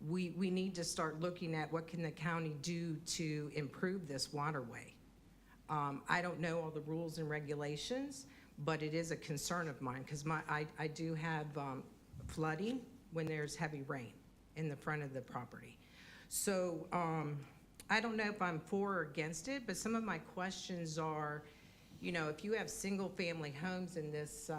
we need to start looking at what can the county do to improve this waterway. I don't know all the rules and regulations, but it is a concern of mine because I do have flooding when there's heavy rain in the front of the property. So I don't know if I'm for or against it, but some of my questions are, you know, if you have single-family homes in this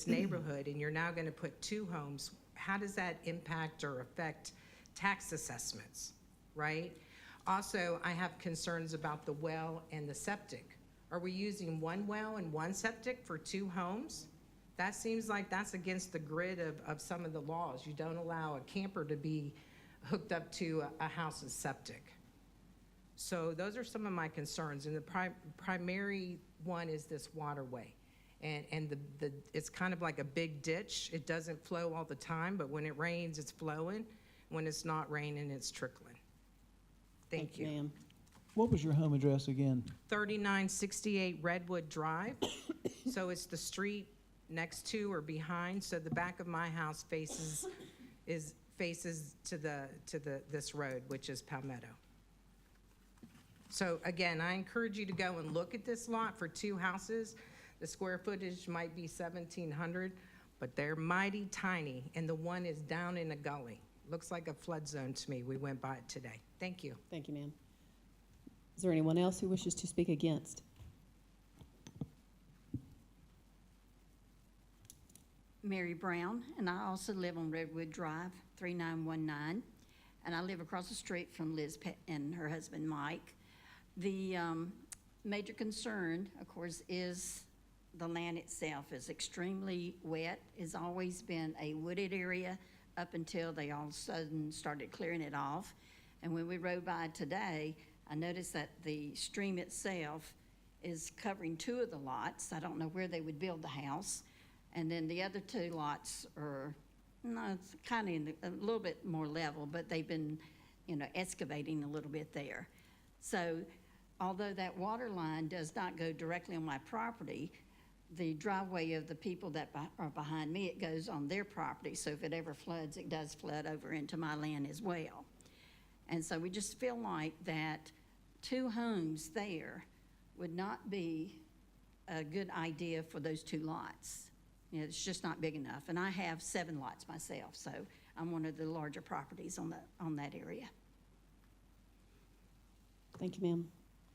neighborhood and you're now going to put 2 homes, how does that impact or affect tax assessments, right? Also, I have concerns about the well and the septic. Are we using 1 well and 1 septic for 2 homes? That seems like that's against the grid of some of the laws. You don't allow a camper to be hooked up to a house's septic. So those are some of my concerns, and the primary one is this waterway. And it's kind of like a big ditch. It doesn't flow all the time, but when it rains, it's flowing. When it's not raining, it's trickling. Thank you. Ma'am. What was your home address again? 3968 Redwood Drive. So it's the street next to or behind, so the back of my house faces to this road, which is Palmetto. So again, I encourage you to go and look at this lot for 2 houses. The square footage might be 1,700, but they're mighty tiny, and the one is down in a gully. Looks like a flood zone to me. We went by it today. Thank you. Thank you, ma'am. Is there anyone else who wishes to speak against? Mary Brown, and I also live on Redwood Drive, 3919, and I live across the street from Liz and her husband Mike. The major concern, of course, is the land itself is extremely wet. It's always been a wooded area up until they all of a sudden started clearing it off. And when we rode by today, I noticed that the stream itself is covering 2 of the lots. I don't know where they would build the house. And then the other 2 lots are, no, it's kind of a little bit more level, but they've been, you know, excavating a little bit there. So although that water line does not go directly on my property, the driveway of the people that are behind me, it goes on their property. So if it ever floods, it does flood over into my land as well. And so we just feel like that 2 homes there would not be a good idea for those 2 lots. You know, it's just not big enough. And I have 7 lots myself, so I'm one of the larger properties on that area. Thank you, ma'am.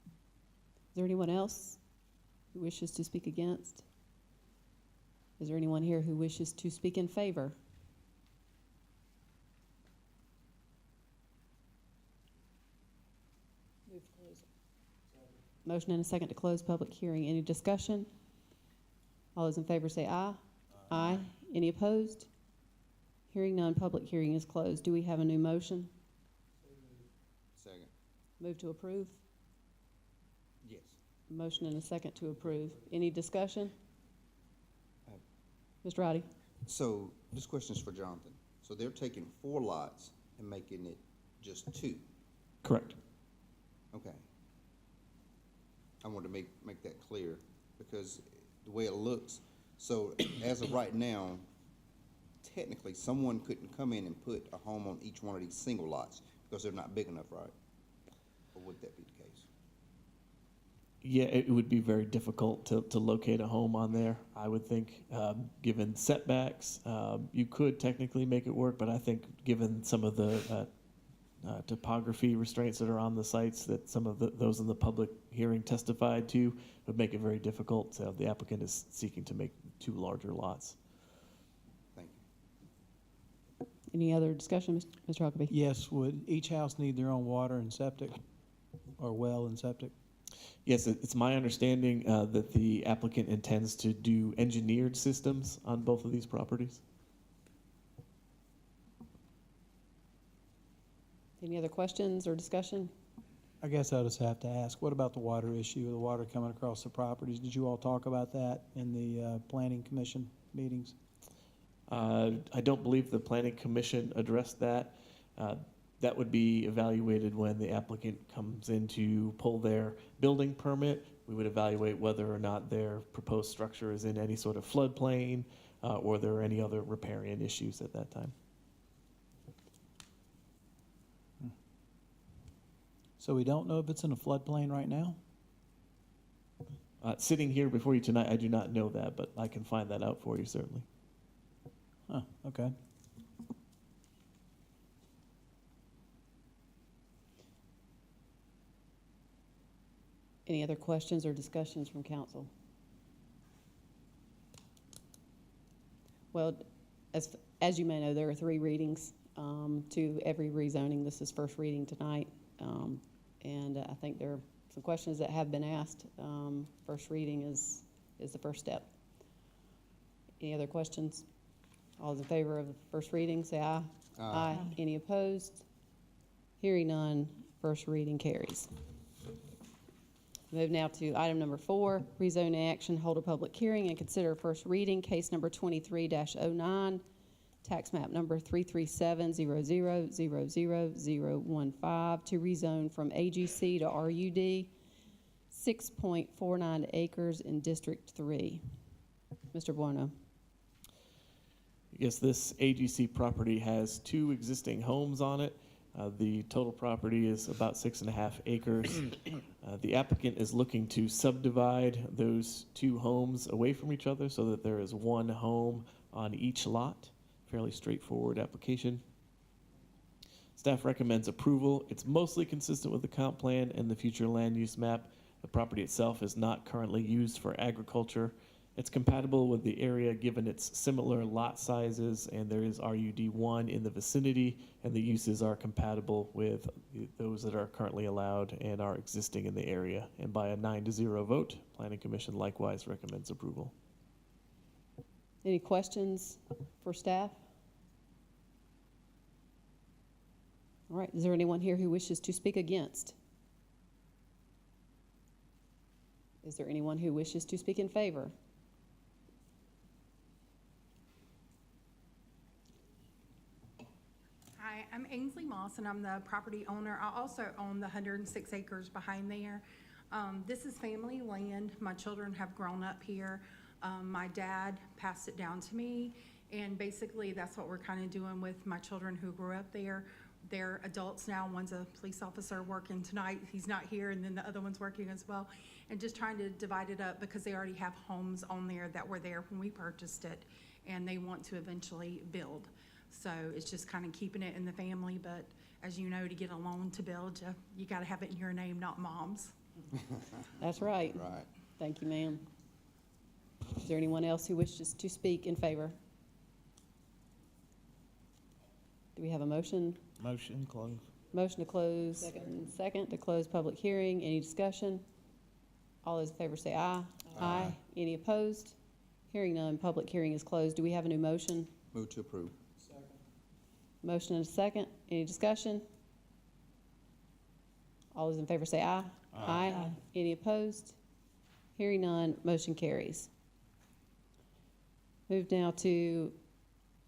Is there anyone else who wishes to speak against? Is there anyone here who wishes to speak in favor? Motion and a second to close public hearing. Any discussion? All those in favor say aye. Aye. Any opposed? Hearing none, public hearing is closed. Do we have a new motion? Second. Move to approve? Yes. Motion and a second to approve. Any discussion? Mr. Rowdy? So this question is for Jonathan. So they're taking 4 lots and making it just 2. Correct. Okay. I want to make that clear because the way it looks, so as of right now, technically someone couldn't come in and put a home on each one of these single lots because they're not big enough, right? Or would that be the case? Yeah, it would be very difficult to locate a home on there, I would think. Given setbacks, you could technically make it work, but I think given some of the topography restraints that are on the sites that some of those in the public hearing testified to would make it very difficult. So the applicant is seeking to make 2 larger lots. Thank you. Any other discussion, Mr. Huckabee? Yes, would each house need their own water and septic, or well and septic? Yes, it's my understanding that the applicant intends to do engineered systems on both of these properties. Any other questions or discussion? I guess I'll just have to ask, what about the water issue, the water coming across the properties? Did you all talk about that in the planning commission meetings? I don't believe the planning commission addressed that. That would be evaluated when the applicant comes in to pull their building permit. We would evaluate whether or not their proposed structure is in any sort of floodplain or there are any other riparian issues at that time. So we don't know if it's in a floodplain right now? Sitting here before you tonight, I do not know that, but I can find that out for you certainly. Huh, okay. Any other questions or discussions from council? Well, as you may know, there are 3 readings to every rezoning. This is first reading tonight. And I think there are some questions that have been asked. First reading is the first step. Any other questions? All those in favor of the first reading, say aye. Aye. Any opposed? Hearing none, first reading carries. Move now to item number 4, rezoning action, hold a public hearing and consider first reading, case number 23-09, tax map number 33700000015 to rezone from AGC to RUD, 6.49 acres in District 3. Mr. Bueno. Yes, this AGC property has 2 existing homes on it. The total property is about 6.5 acres. The applicant is looking to subdivide those 2 homes away from each other so that there is 1 home on each lot. Fairly straightforward application. Staff recommends approval. It's mostly consistent with the comp plan and the future land use map. The property itself is not currently used for agriculture. It's compatible with the area given its similar lot sizes, and there is RUD1 in the vicinity, and the uses are compatible with those that are currently allowed and are existing in the area. And by a 9-0 vote, Planning Commission likewise recommends approval. Any questions for staff? All right, is there anyone here who wishes to speak against? Is there anyone who wishes to speak in favor? Hi, I'm Ainsley Moss, and I'm the property owner. I also own the 106 acres behind there. This is family land. My children have grown up here. My dad passed it down to me, and basically that's what we're kind of doing with my children who grew up there. They're adults now. One's a police officer working tonight. He's not here, and then the other one's working as well. And just trying to divide it up because they already have homes on there that were there when we purchased it, and they want to eventually build. So it's just kind of keeping it in the family, but as you know, to get a loan to build, you got to have it in your name, not mom's. That's right. Right. Thank you, ma'am. Is there anyone else who wishes to speak in favor? Do we have a motion? Motion, close. Motion to close. Second to close public hearing. Any discussion? All those in favor say aye. Aye. Any opposed? Hearing none, public hearing is closed. Do we have a new motion? Move to approve. Motion and a second. Any discussion? All those in favor say aye. Aye. Any opposed? Hearing none, motion carries. Move now to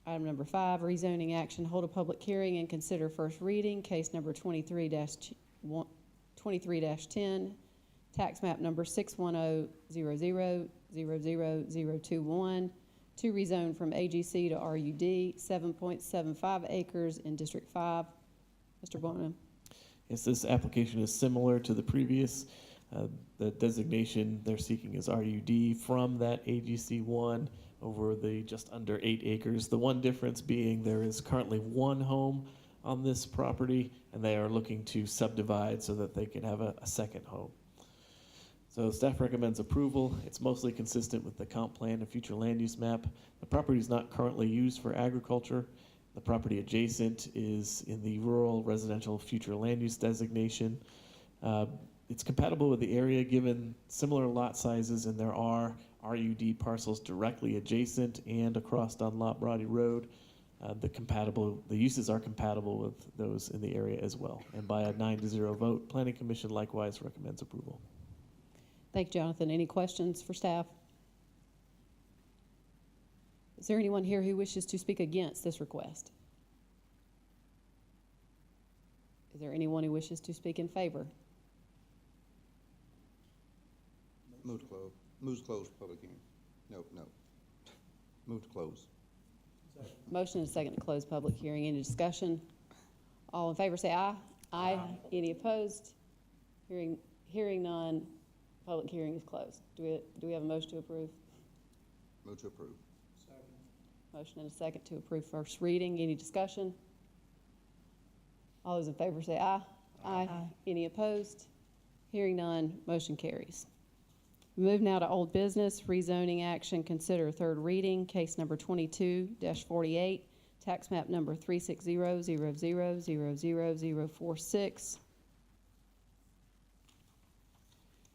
item number 5, rezoning action. Hold a public hearing and consider first reading, case number 23-10, tax map number 61000000021, to rezone from AGC to RUD, 7.75 acres in District 5. Mr. Bono. Yes, this application is similar to the previous. The designation they're seeking is RUD from that AGC1 over the just under 8 acres. The one difference being there is currently 1 home on this property, and they are looking to subdivide so that they can have a second home. So staff recommends approval. It's mostly consistent with the comp plan and future land use map. The property is not currently used for agriculture. The property adjacent is in the rural residential future land use designation. it's compatible with the area given similar lot sizes, and there are RUD parcels directly adjacent and across Dunlop Roddy Road. The uses are compatible with those in the area as well. And by a 9-0 vote, Planning Commission likewise recommends approval. Thank you, Jonathan. Any questions for staff? Is there anyone here who wishes to speak against this request? Is there anyone who wishes to speak in favor? Move to close. Move to close public hearing. No. Move to close. Motion and a second to close public hearing. Any discussion? All in favor say aye. Aye. Any opposed? Hearing none, public hearing is closed. Do we have a motion to approve? Move to approve. Motion and a second to approve first reading. Any discussion? All those in favor say aye. Aye. Any opposed? Hearing none, motion carries. We move now to old business, rezoning action, consider third reading, case number 22-48, tax map number 36000000046,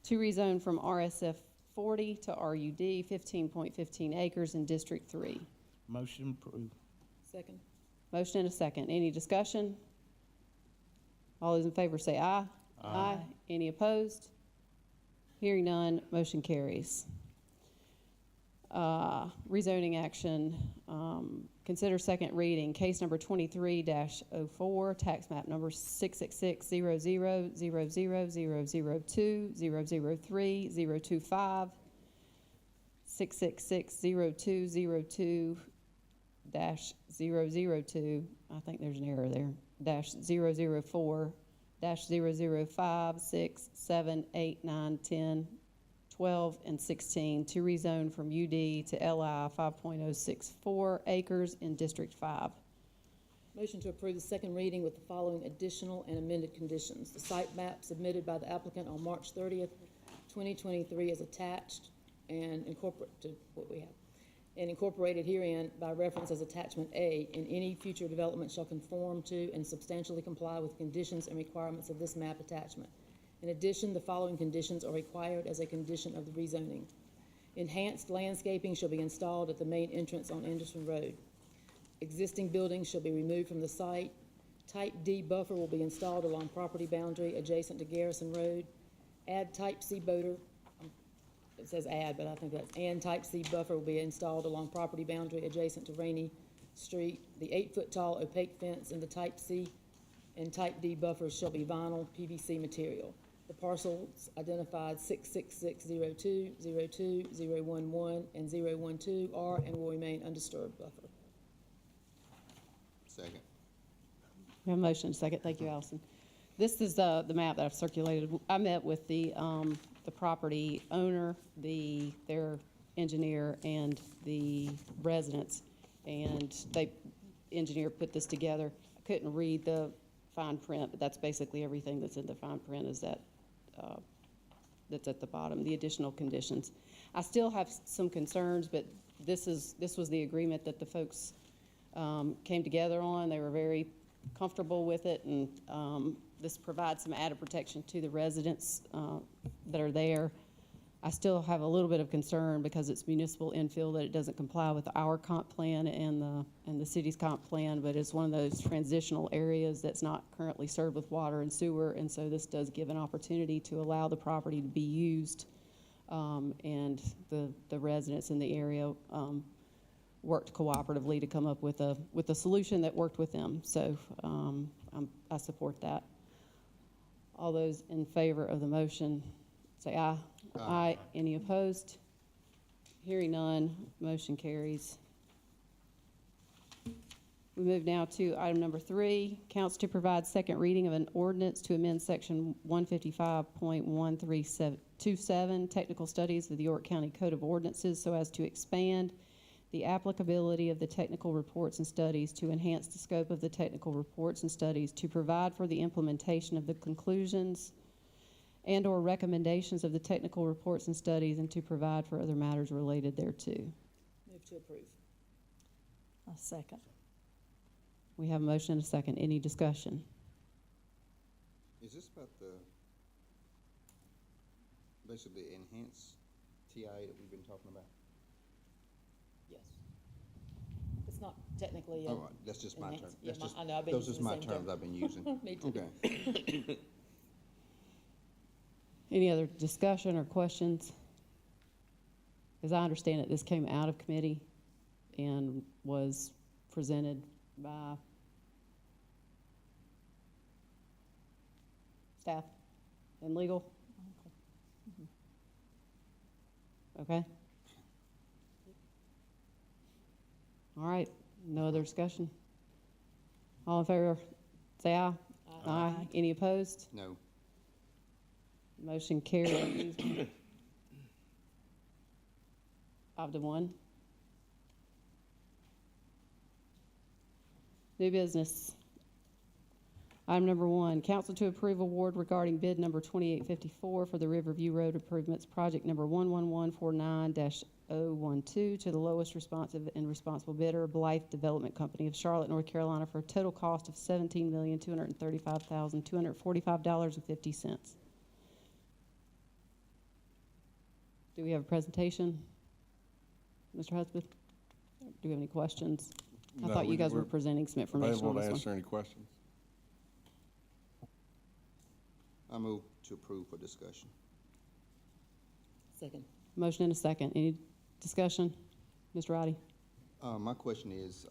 to rezone from RSF 40 to RUD 15.15 acres in District 3. Motion approved. Second. Motion and a second. Any discussion? All those in favor say aye. Aye. Any opposed? Hearing none, motion carries. Rezoning action, consider second reading, case number 23-04, tax map number 666-0000002-003-025, 666-0202-002, I think there's an error there, -004, -005, 6, 7, 8, 9, 10, 12, and 16 to rezone from UD to LI 5.064 acres in District 5. Motion to approve the second reading with the following additional and amended conditions. The site map submitted by the applicant on March 30th, 2023 is attached and incorporated herein by reference as attachment A, and any future development shall conform to and substantially comply with conditions and requirements of this map attachment. In addition, the following conditions are required as a condition of the rezoning. Enhanced landscaping shall be installed at the main entrance on Anderson Road. Existing buildings shall be removed from the site. Type D buffer will be installed along property boundary adjacent to Garrison Road. Add Type C boater, it says add, but I think that's and Type C buffer will be installed along property boundary adjacent to Rainey Street. The 8-foot tall opaque fence in the Type C and Type D buffers shall be vinyl PVC material. The parcels identified 66602, 02, 011, and 012 are and will remain undisturbed buffer. Second. We have a motion and a second. Thank you, Allison. This is the map that I've circulated. I met with the property owner, their engineer, and the residents, and engineer put this together. I couldn't read the fine print, but that's basically everything that's in the fine print is that's at the bottom, the additional conditions. I still have some concerns, but this was the agreement that the folks came together on. They were very comfortable with it, and this provides some added protection to the residents that are there. I still have a little bit of concern because it's municipal infill that it doesn't comply with our comp plan and the city's comp plan, but it's one of those transitional areas that's not currently served with water and sewer, and so this does give an opportunity to allow the property to be used, and the residents in the area worked cooperatively to come up with a solution that worked with them. So I support that. All those in favor of the motion say aye. Aye. Any opposed? Hearing none, motion carries. We move now to item number 3, council to provide second reading of an ordinance to amend section 155.1327 technical studies of the York County Code of Ordinances so as to expand the applicability of the technical reports and studies, to enhance the scope of the technical reports and studies, to provide for the implementation of the conclusions and or recommendations of the technical reports and studies, and to provide for other matters related thereto. Move to approve. A second. We have a motion and a second. Any discussion? Is this about the basically enhanced TIA that we've been talking about? Yes. It's not technically. All right, that's just my term. enhanced. Yeah, That's just, I know, I've been those using are the my same terms term. I've been using. Me too. Okay. Any other discussion or questions? As I understand it, this came out of committee and was presented by staff and legal? Okay. All right, no other discussion? All in favor, say aye. Aye. Any opposed? No. Motion carries. 5-1. New business. Item number 1, council to approve award regarding bid number 2854 for the Riverview Road Improvements Project number 11149-012 to the lowest responsive and responsible bidder, Blythe Development Company of Charlotte, North Carolina, for a total cost of $17,235,245.50. Do we have a presentation? Mr. Husband, do we have any questions? I thought you guys were presenting some information on this one. Answer any questions. I move to approve for discussion. Second. Motion and a second. Any discussion? Mr. Roddy? My question is,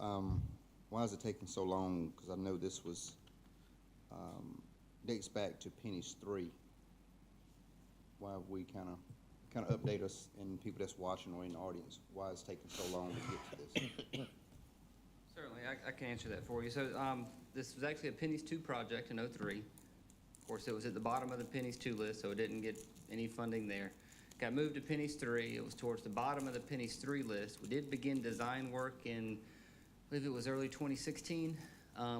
why is it taking so long? Because I know this was, dates back to Penny's 3. Why have we kind of update us and people that's watching or in the audience, why it's taking so long to get to this? Certainly, I can answer that for you. So this was actually a Pennies 2 project in '03. Of course, it was at the bottom of the Pennies 2 list, so it didn't get any funding there. Got moved to Pennies 3. It was towards the bottom of the Pennies 3 list. We did begin design work in, I believe it was early 2016.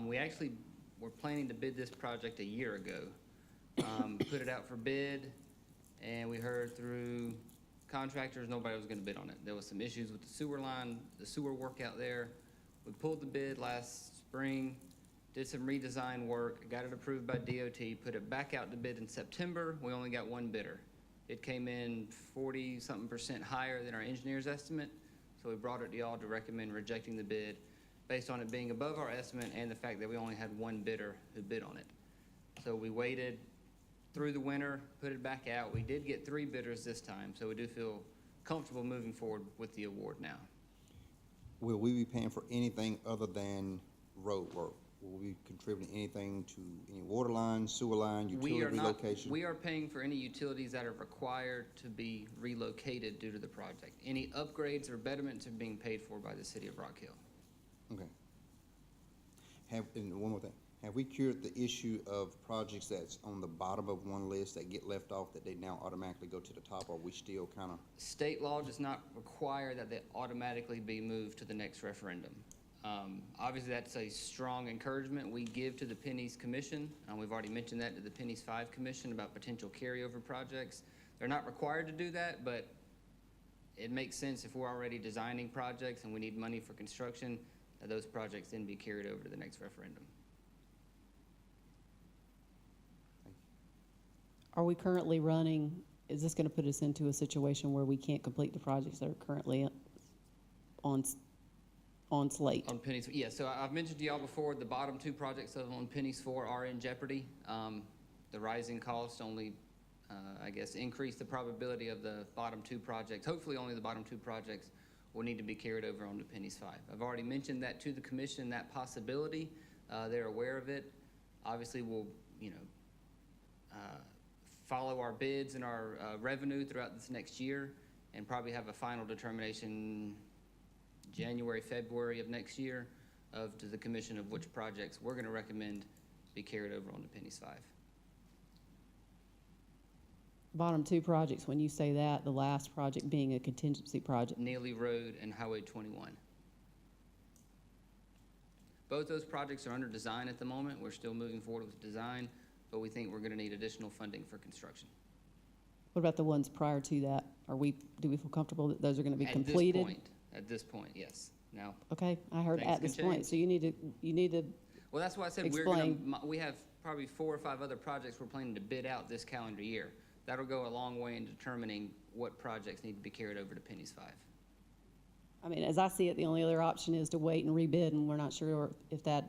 We actually were planning to bid this project a year ago. Put it out for bid, and we heard through contractors nobody was going to bid on it. There was some issues with the sewer line, the sewer work out there. We pulled the bid last spring, did some redesign work, got it approved by DOT, put it back out to bid in September. We only got one bidder. It came in 40-something% higher than our engineer's estimate, so we brought it to y'all to recommend rejecting the bid based on it being above our estimate and the fact that we only had one bidder who bid on it. So we waited through the winter, put it back out. We did get 3 bidders this time, so we do feel comfortable moving forward with the award now. Will we be paying for anything other than road work? Will we be contributing anything to any water line, sewer line, utility relocation? We are paying for any utilities that are required to be relocated due to the project. Any upgrades or betterments are being paid for by the city of Rock Hill. Okay. And one more thing. Have we cured the issue of projects that's on the bottom of one list that get left off, that they now automatically go to the top, or are we still kind of? State law does not require that they automatically be moved to the next referendum. Obviously, that's a strong encouragement we give to the Pennies Commission. We've already mentioned that to the Pennies 5 Commission about potential carryover projects. They're not required to do that, but it makes sense if we're already designing projects and we need money for construction, that those projects then be carried over to the next referendum. Are we currently running, is this going to put us into a situation where we can't complete the projects that are currently on slate? On Pennies, yeah, so I've mentioned to y'all before, the bottom 2 projects on Pennies 4 are in jeopardy. The rising cost only, I guess, increase the probability of the bottom 2 projects. Hopefully only the bottom 2 projects will need to be carried over onto Pennies 5. I've already mentioned that to the commission, that possibility. They're aware of it. Obviously, we'll, follow our bids and our revenue throughout this next year and probably have a final determination January, February of next year to the commission of which projects we're going to recommend be carried over on to Pennies 5. Bottom 2 projects, when you say that, the last project being a contingency project. Neely Road and Highway 21. Both those projects are under design at the moment. We're still moving forward with design, but we think we're going to need additional funding for construction. What about the ones prior to that? Do we feel comfortable that those are going to be completed? At this point, yes. Now. Okay, I heard things at this can point, change. so you need to Well, that's why I said explain. we have probably 4 or 5 other projects we're planning to bid out this calendar year. that'll go a long way in determining what projects need to be carried over to Pennies 5. I mean, as I see it, the only other option is to wait and rebid, and we're not sure if I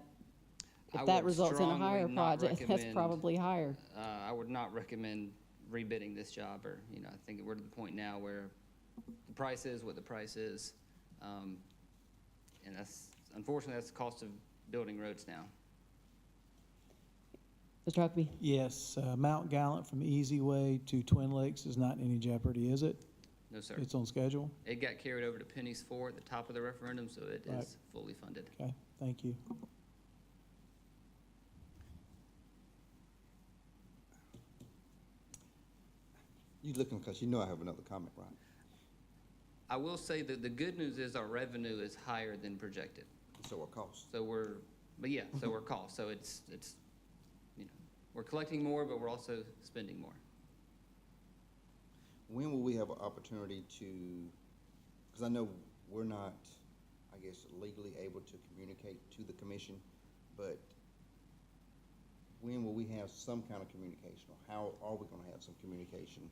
that would results in a strongly higher not project. That's recommend- probably higher. I would not recommend rebidding this job, or, you know, I think we're to the point now where the price is what the price is. And unfortunately, that's the cost of building roads now. Mr. Huckabee? Yes, Mount Gallant from Easy Way to Twin Lakes is not in any jeopardy, is it? No, sir. It's on schedule? It got carried over to Pennies 4 at the top of the referendum, so it Right. is fully funded. Okay, thank you. You looking, because you know I have another comment, right? I will say that the good news is our revenue is higher than projected. So what cost? So we're cost. So it's, you know, we're collecting more, but we're also spending more. When will we have an opportunity to, because I know we're not, I guess, legally able to communicate to the commission, but when will we have some kind of communication, or how are we gonna have some communication?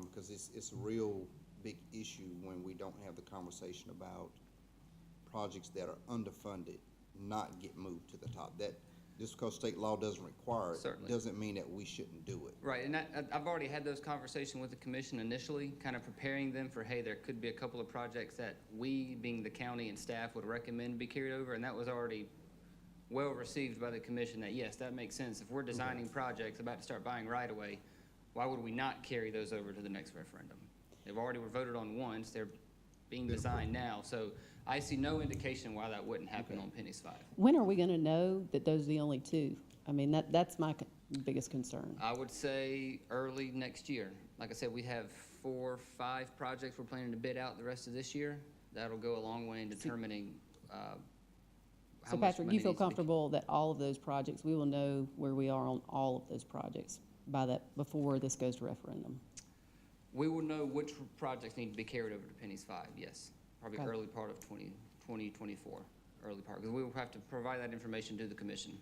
Because it's a real big issue when we don't have the conversation about projects that are underfunded not get moved to the top. That, just because state law doesn't require it, Certainly. doesn't mean that we shouldn't do it. Right, and I've already had those conversations with the commission initially, kind of preparing them for, hey, there could be a couple of projects that we, being the county and staff, would recommend be carried over, and that was already well received by the commission, that yes, that makes sense. If we're designing projects, about to start buying right away, why would we not carry those over to the next referendum? They've already were voted on once, they're being designed now, so I see no indication why that wouldn't happen on Pennies 5. When are we gonna know that those are the only two? I mean, that's my biggest concern. I would say early next year. Like I said, we have 4 or 5 projects we're planning to bid out the rest of this year. That'll go a long way in determining how So much Patrick, money you feel needs to be- comfortable that all of those projects, we will know where we are on all of those projects before this goes to referendum? We will know which projects need to be carried over to Pennies 5, yes. Probably Okay. early part of 2024, early part, because we will have to provide that information to the commission.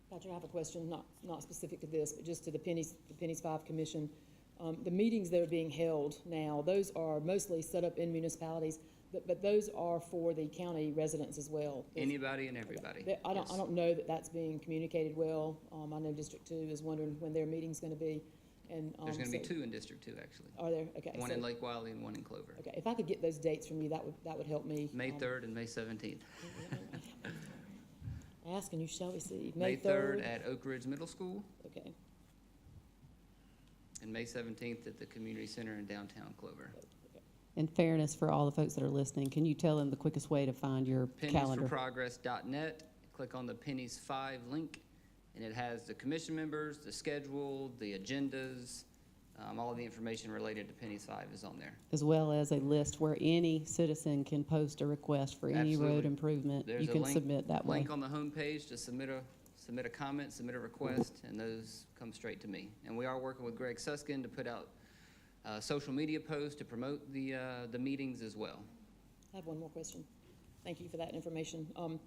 Patrick, I have a question, not specific to this, but just to the Pennies 5 Commission. The meetings that are being held now, those are mostly set up in municipalities, but those are for the county residents as well. Anybody and everybody. I yes. don't know that that's being communicated well. I know District 2 is wondering when their meeting's gonna be, and. There's gonna be so- 2 in District 2, actually. Are there? Okay. One so- in Lake Wiley and one in Clover. Okay, if I could get those dates from you, that would help me. May 3rd and May 17th. Ask and you shall receive. May 3rd at Oak Ridge Middle School, Okay, and May 17th at the Community Center in downtown Clover. In fairness for all the folks that are listening, can you tell them the quickest way to find your calendar? Penniesforprogress.net, click on the Pennies 5 link, and it has the commission members, the schedule, the agendas, all the information related to Pennies 5 is on there. As well as a list where any citizen can post a request for any road Absolutely. improvement. There's You a can link- submit that way. Link on the homepage to submit a comment, submit a request, and those come straight to me. And we are working with Greg Suskin to put out social media posts to promote the meetings as well. I have one more question. Thank you for that information. So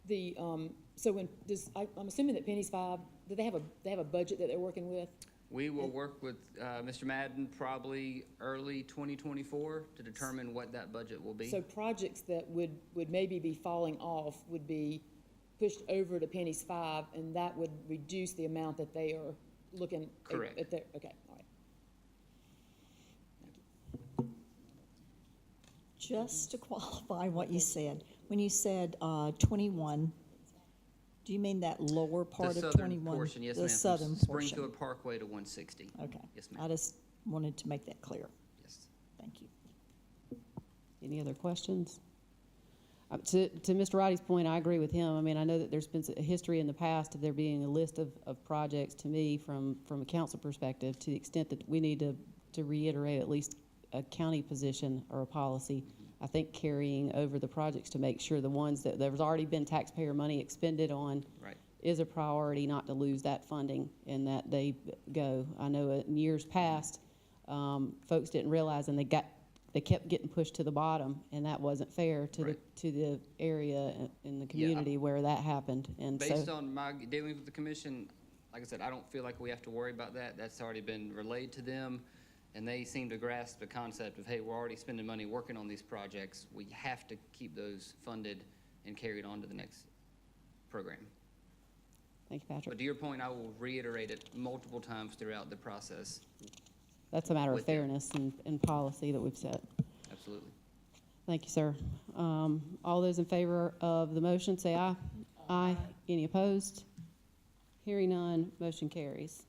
I'm assuming that Pennies 5, do they have a budget that they're working with? We will work with Mr. Madden probably early 2024 to determine what that budget will be. So projects that would maybe be falling off would be pushed over to Pennies 5, and that would reduce the amount that they are looking. Correct. At their, okay, all right. Just to qualify what you said, when you said 21, do you mean that lower part The of southern 21? portion, yes, The ma'am, from southern portion? Springfield Parkway to 160. Okay. Yes, I ma'am. just wanted to make that clear. Yes. Thank you. Any other questions? To Mr. Roddy's point, I agree with him. I mean, I know that there's been a history in the past of there being a list of projects, to me, from a council perspective, to the extent that we need to reiterate at least a county position or a policy. I think carrying over the projects to make sure the ones that there's already been taxpayer money expended on Right. is a priority, not to lose that funding and that they go. I know in years past, folks didn't realize, and they kept getting pushed to the bottom, and that wasn't fair to Right. the area in the community where that happened. And Based so, on my dealings with the commission, like I said, I don't feel like we have to worry about that. That's already been relayed to them, and they seem to grasp the concept of, hey, we're already spending money working on these projects. We have to keep those funded and carried on to the next program. Thank you, But Patrick. to your point, I will reiterate it multiple times throughout the process. That's a matter of with them. fairness and policy that we've set. Absolutely. Thank you, sir. All those in favor of the motion, say aye. Aye. Any opposed? Hearing none, motion carries.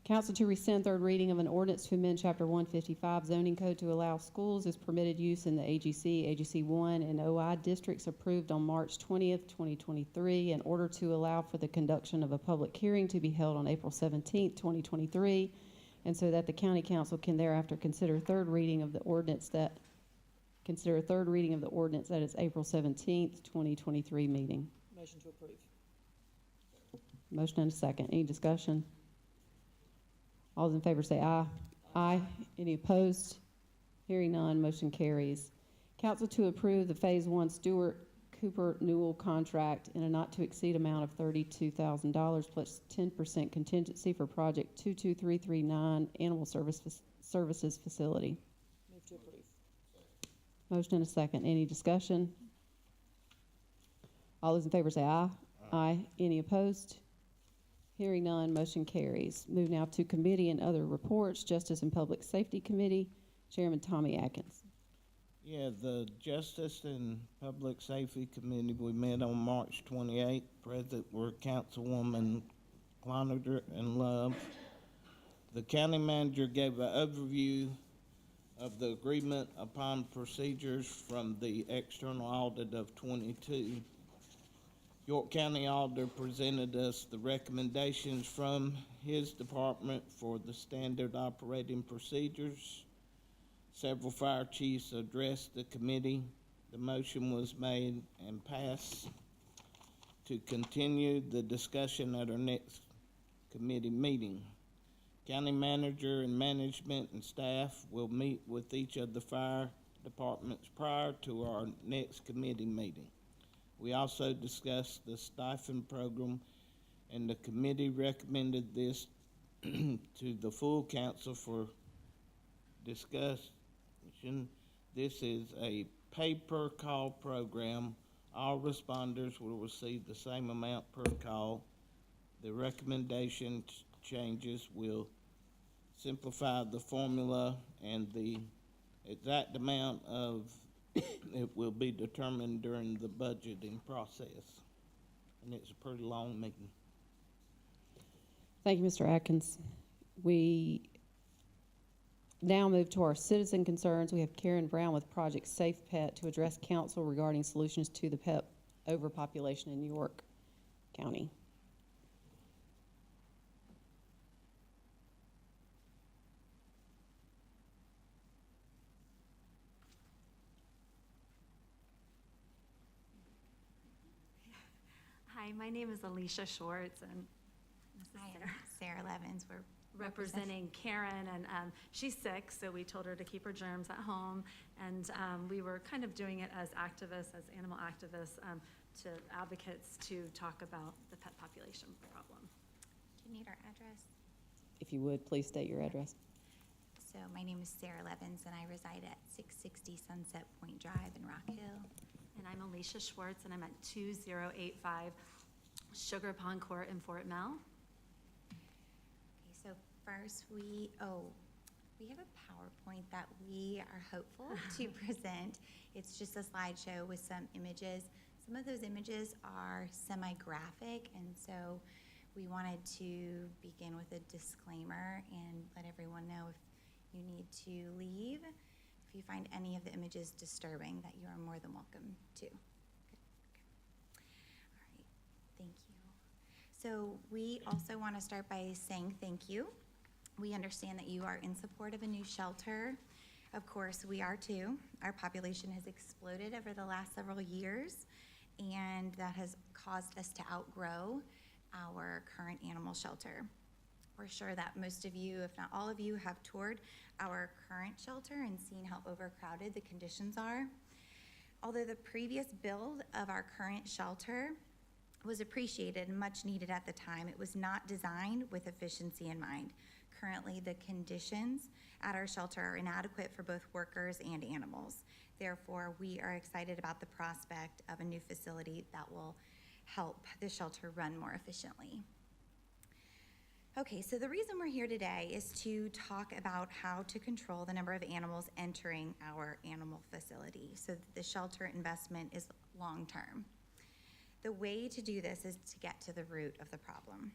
Council to rescind third reading of an ordinance to amend Chapter 155 zoning code to allow schools as permitted use in the AGC, AGC 1, and OI districts approved on March 20th, 2023, in order to allow for the conduction of a public hearing to be held on April 17th, 2023, and so that the county council can thereafter consider third reading of the ordinance at its April 17th, 2023 meeting. Motion to approve. Motion and a second. Any discussion? All those in favor say aye. Aye. Any opposed? Hearing none, motion carries. Council to approve the Phase 1 Stewart Cooper Newell contract in a not-to-exceed amount of $32,000 plus 10% contingency for Project 22339 Animal Services Facility. Move to approve. Motion and a second. Any discussion? All those in favor say aye. Aye. Any opposed? Hearing none, motion carries. Move now to committee and other reports. Justice and Public Safety Committee, Chairman Tommy Atkins. Yeah, the Justice and Public Safety Committee, we met on March 28th. Present were Councilwoman Cloninger and Love. The county manager gave an overview of the agreement upon procedures from the external audit of 22. York County Auditor presented us the recommendations from his department for the standard operating procedures. Several fire chiefs addressed the committee. The motion was made and passed to continue the discussion at our next committee meeting. County manager and management and staff will meet with each of the fire departments prior to our next committee meeting. We also discussed the stipend program, and the committee recommended this to the full council for discussion. This is a pay-per-call program. All responders will receive the same amount per call. The recommendation changes will simplify the formula, and the exact amount of it will be determined during the budgeting process. And it's a pretty long meeting. Thank you, Mr. Atkins. We now move to our citizen concerns. We have Karen Brown with Project Safe Pet to address council regarding solutions to the pet overpopulation in York County. Hi, my name is Alicia Schwartz, and this is Hi, Sarah. Sarah Levins. We're Representing Karen, and she's sick, so we told her to keep her germs at home. And we were kind of doing it as activists, as animal activists, to advocates to talk about the pet population problem. Do you need our address? If you would, please state your address. So my name is Sarah Levins, and I reside at 660 Sunset Point Drive in Rock Hill. And I'm Alicia Schwartz, and I'm at 2085 Sugar Pond Court in Fort Mill. Okay, so first we have a PowerPoint that we are hopeful to present. It's just a slideshow with some images. Some of those images are semi-graphic, and so we wanted to begin with a disclaimer and let everyone know if you need to leave. If you find any of the images disturbing, that you are more than welcome to. Good. All right, thank you. So we also want to start by saying thank you. We understand that you are in support of a new shelter. Of course, we are too. Our population has exploded over the last several years, and that has caused us to outgrow our current animal shelter. we're sure that most of you, if not all of you, have toured our current shelter and seen how overcrowded the conditions are. Although the previous build of our current shelter was appreciated and much needed at the time, it was not designed with efficiency in mind. Currently, the conditions at our shelter are inadequate for both workers and animals. Therefore, we are excited about the prospect of a new facility that will help the shelter run more efficiently. Okay, so the reason we're here today is to talk about how to control the number of animals entering our animal facility so that the shelter investment is long-term. The way to do this is to get to the root of the problem.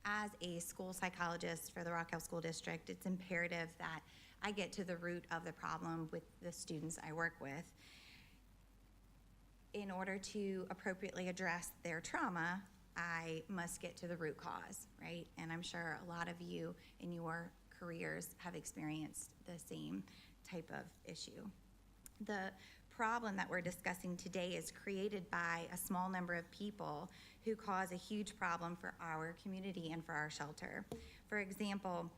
As a school psychologist for the Rock Hill School District, it's imperative that I get to the root of the problem with the students I work with in order to appropriately address their trauma. I must get to the root cause, right? And I'm sure a lot of you in your careers have experienced the same type of issue. The problem that we're discussing today is created by a small number of people who cause a huge problem for our community and for our shelter. For example,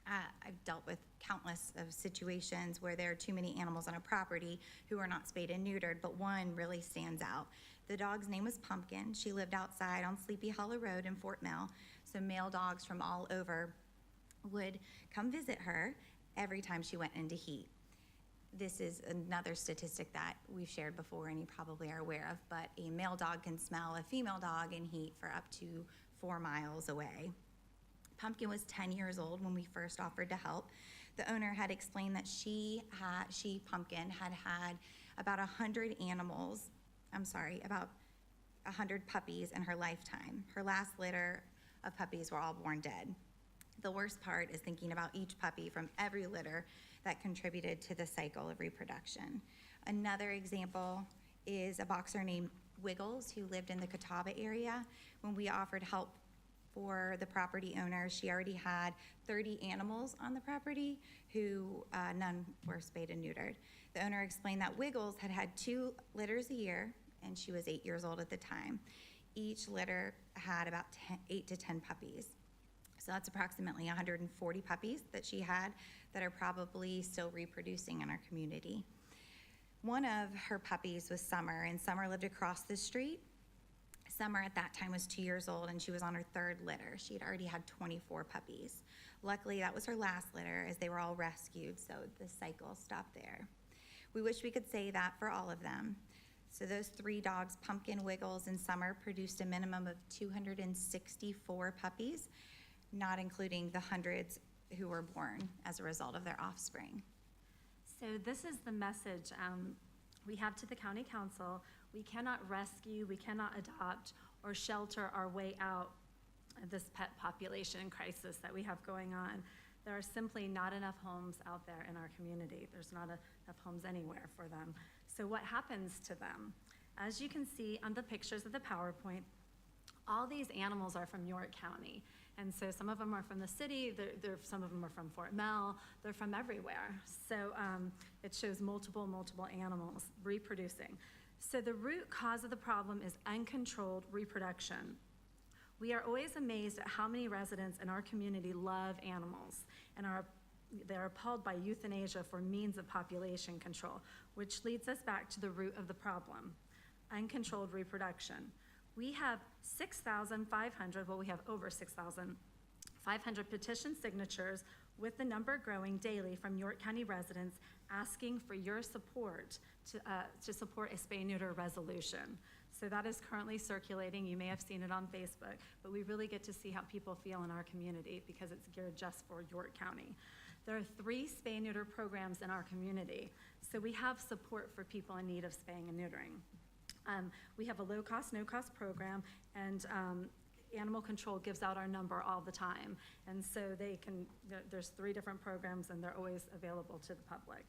I've dealt with countless of situations where there are too many animals on a property who are not spayed and neutered, but one really stands out. The dog's name was Pumpkin. She lived outside on Sleepy Hollow Road in Fort Mill, so male dogs from all over would come visit her every time she went into heat. This is another statistic that we've shared before and you probably are aware of, but a male dog can smell a female dog in heat for up to 4 miles away. Pumpkin was 10 years old when we first offered to help. The owner had explained that Pumpkin, had about 100 puppies in her lifetime. Her last litter of puppies were all born dead. The worst part is thinking about each puppy from every litter that contributed to the cycle of reproduction. Another example is a boxer named Wiggles who lived in the Catawba area. When we offered help for the property owner, she already had 30 animals on the property who none were spayed and neutered. The owner explained that Wiggles had had 2 litters a year and she was 8 years old at the time. Each litter had about 8 to 10 puppies. So that's approximately 140 puppies that she had that are probably still reproducing in our community. One of her puppies was Summer, and Summer lived across the street. Summer at that time was 2 years old and she was on her 3rd litter. She had already had 24 puppies. Luckily, that was her last litter as they were all rescued, so the cycle stopped there. We wish we could say that for all of them. So those 3 dogs, Pumpkin, Wiggles, and Summer, produced a minimum of 264 puppies, not including the hundreds who were born as a result of their offspring. So this is the message we have to the county council. We cannot rescue, we cannot adopt or shelter our way out of this pet population crisis that we have going on. There are simply not enough homes out there in our community. There's not enough homes anywhere for them. So what happens to them? As you can see on the pictures of the PowerPoint, all these animals are from York County. And so some of them are from the city, some of them are from Fort Mill, they're from everywhere. So it shows multiple animals reproducing. So the root cause of the problem is uncontrolled reproduction. We are always amazed at how many residents in our community love animals and they're appalled by euthanasia for means of population control, which leads us back to the root of the problem, uncontrolled reproduction. We have 6,500, well, we have over 6,500 petition signatures, with the number growing daily from York County residents asking for your support to support a spay-neuter resolution. So that is currently circulating. You may have seen it on Facebook, but we really get to see how people feel in our community because it's geared just for York County. There are 3 spay-neuter programs in our community, so we have support for people in need of spaying and neutering. We have a low-cost, no-cost program, and Animal Control gives out our number all the time. And so there's 3 different programs, and they're always available to the public.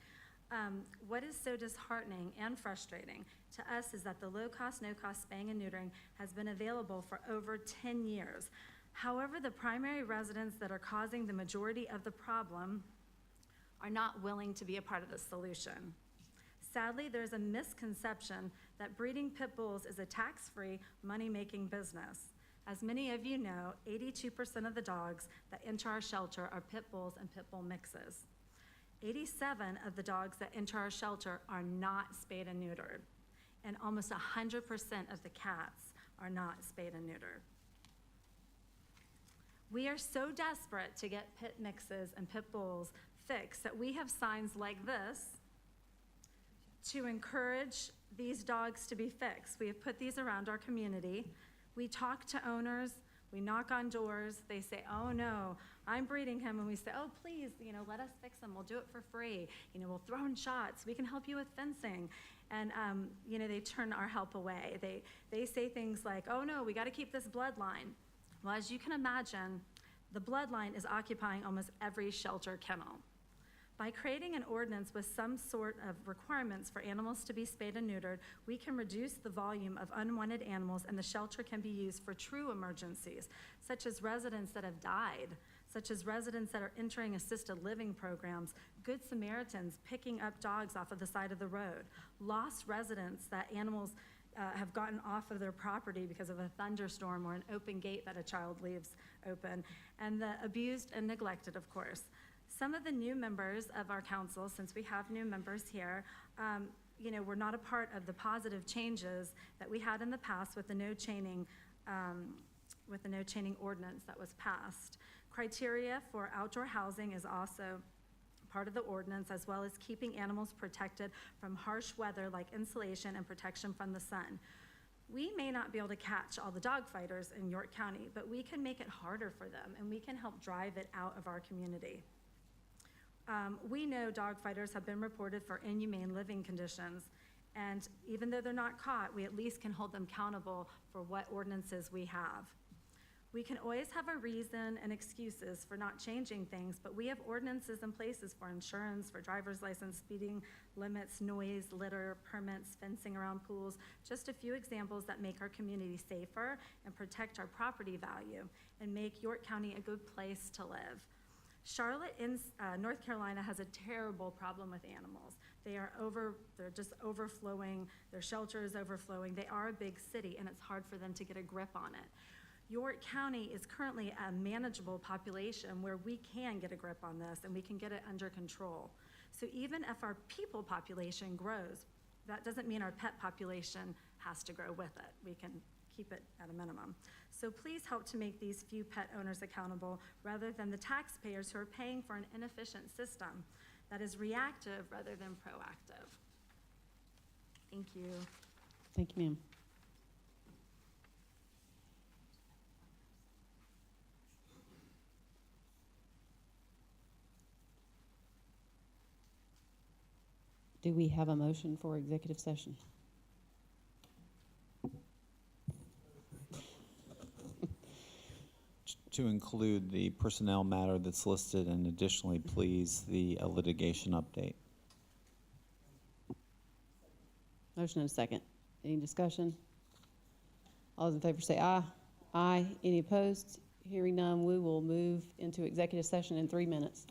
What is so disheartening and frustrating to us is that the low-cost, no-cost spaying and neutering has been available for over 10 years. However, the primary residents that are causing the majority of the problem are not willing to be a part of the solution. Sadly, there's a misconception that breeding pit bulls is a tax-free, money-making business. As many of you know, 82% of the dogs that enter our shelter are pit bulls and pit bull mixes. 87 of the dogs that enter our shelter are not spayed and neutered, and almost 100% of the cats are not spayed and neutered. We are so desperate to get pit mixes and pit bulls fixed that we have signs like this to encourage these dogs to be fixed. We have put these around our community. We talk to owners, we knock on doors, they say, oh no, I'm breeding him, and we say, oh please, let us fix him, we'll do it for free. We'll throw in shots, we can help you with fencing. And, they turn our help away. They say things like, oh no, we gotta keep this bloodline. Well, as you can imagine, the bloodline is occupying almost every shelter kennel. By creating an ordinance with some sort of requirements for animals to be spayed and neutered, we can reduce the volume of unwanted animals, and the shelter can be used for true emergencies, such as residents that have died, such as residents that are entering assisted living programs, Good Samaritans picking up dogs off of the side of the road, lost residents that animals have gotten off of their property because of a thunderstorm or an open gate that a child leaves open, and the abused and neglected, of course. Some of the new members of our council, since we have new members here, were not a part of the positive changes that we had in the past with the no chaining ordinance that was passed. Criteria for outdoor housing is also part of the ordinance, as well as keeping animals protected from harsh weather like insulation and protection from the sun. We may not be able to catch all the dog fighters in York County, but we can make it harder for them, and we can help drive it out of our community. We know dog fighters have been reported for inhumane living conditions, and even though they're not caught, we at least can hold them accountable for what ordinances we have. We can always have a reason and excuses for not changing things, but we have ordinances in places for insurance, for driver's license, speeding limits, noise, litter, permits, fencing around pools, just a few examples that make our community safer and protect our property value and make York County a good place to live. Charlotte in North Carolina has a terrible problem with animals. They're just overflowing, their shelter is overflowing. They are a big city, and it's hard for them to get a grip on it. York County is currently a manageable population where we can get a grip on this and we can get it under control. So even if our people population grows, that doesn't mean our pet population has to grow with it. We can keep it at a minimum. So please help to make these few pet owners accountable rather than the taxpayers who are paying for an inefficient system that is reactive rather than proactive. Thank you. Thank you, ma'am. Do we have a motion for executive session? To include the personnel matter that's listed, and additionally, please, the litigation update. Motion and a second. Any discussion? All those in favor say aye. Aye. Any opposed? Hearing none, we will move into executive session in 3 minutes.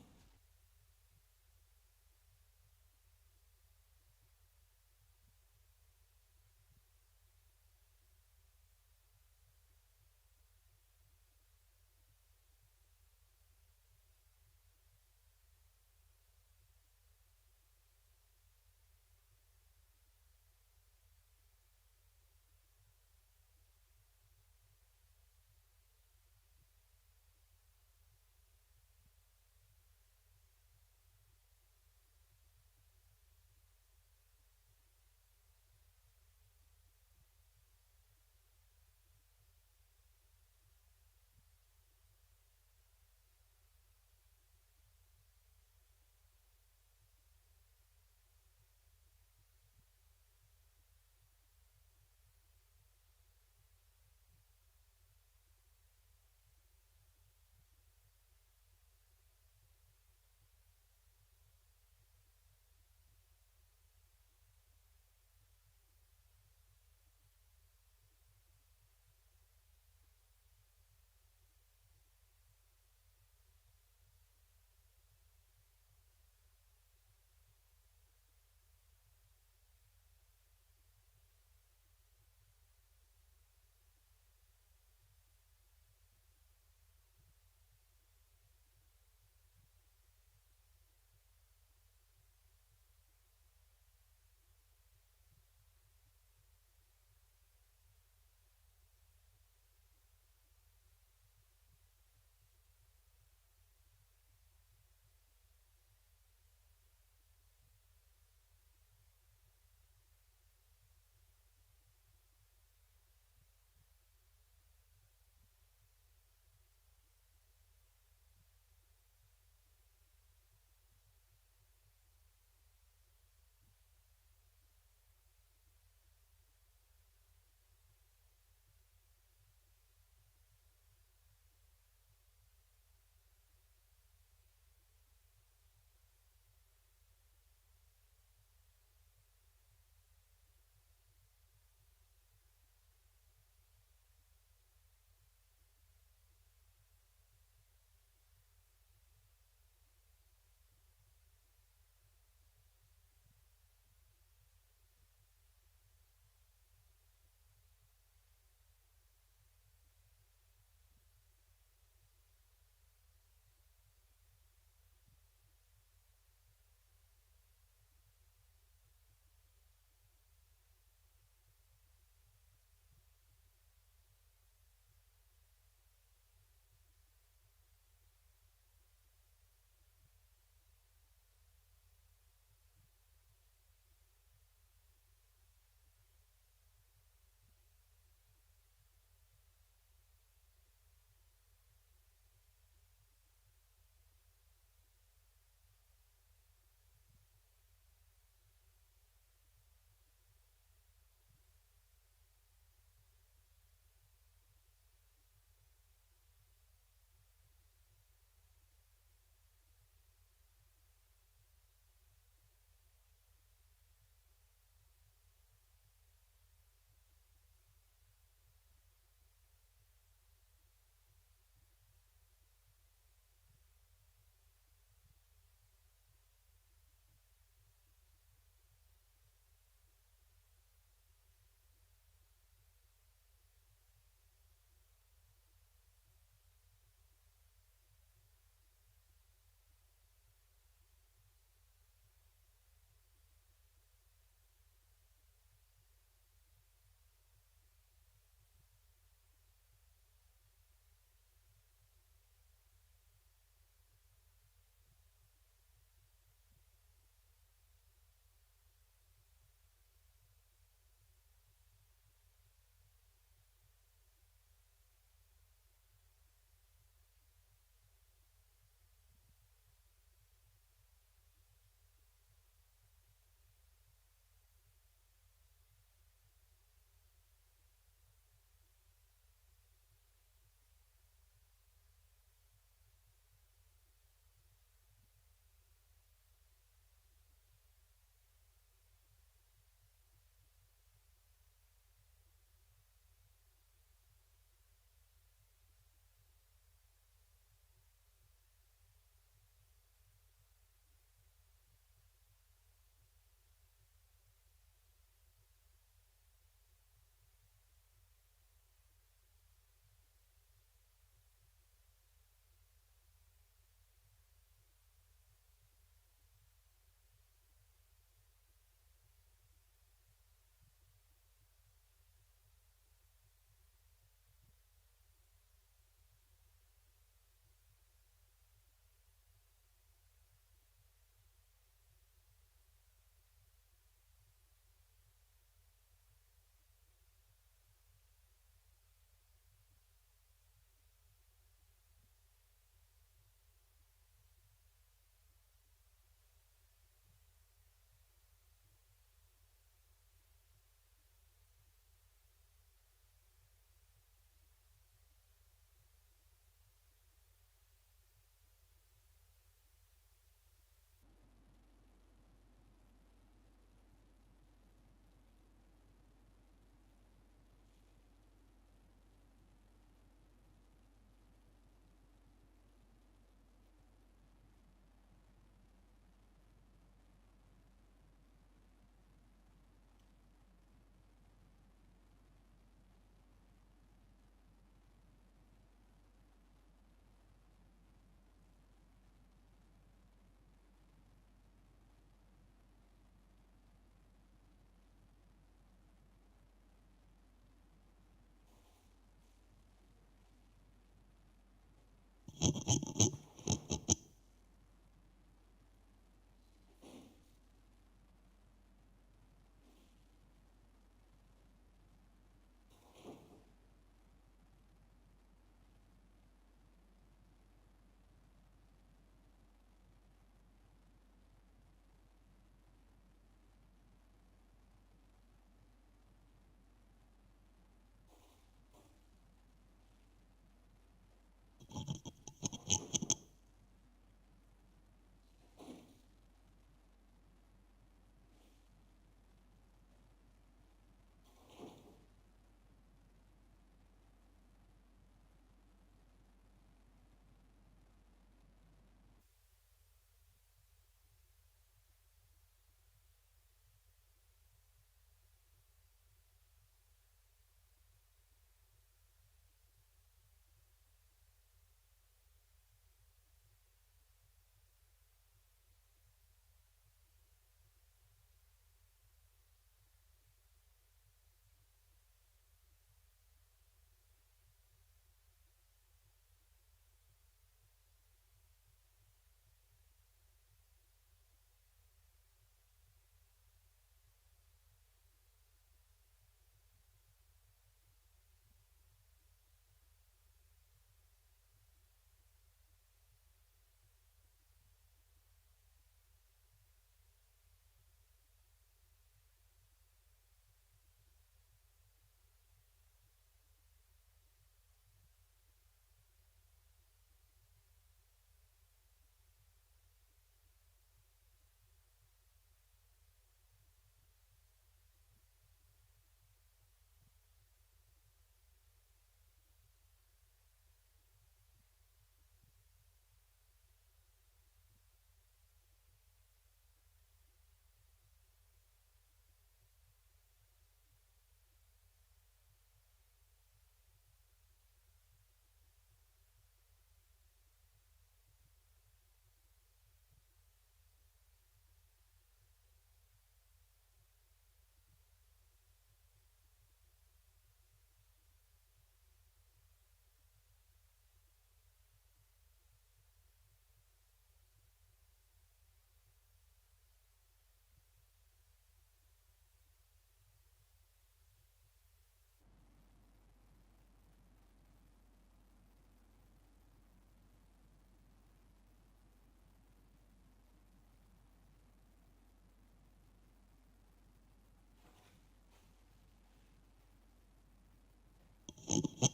Aye.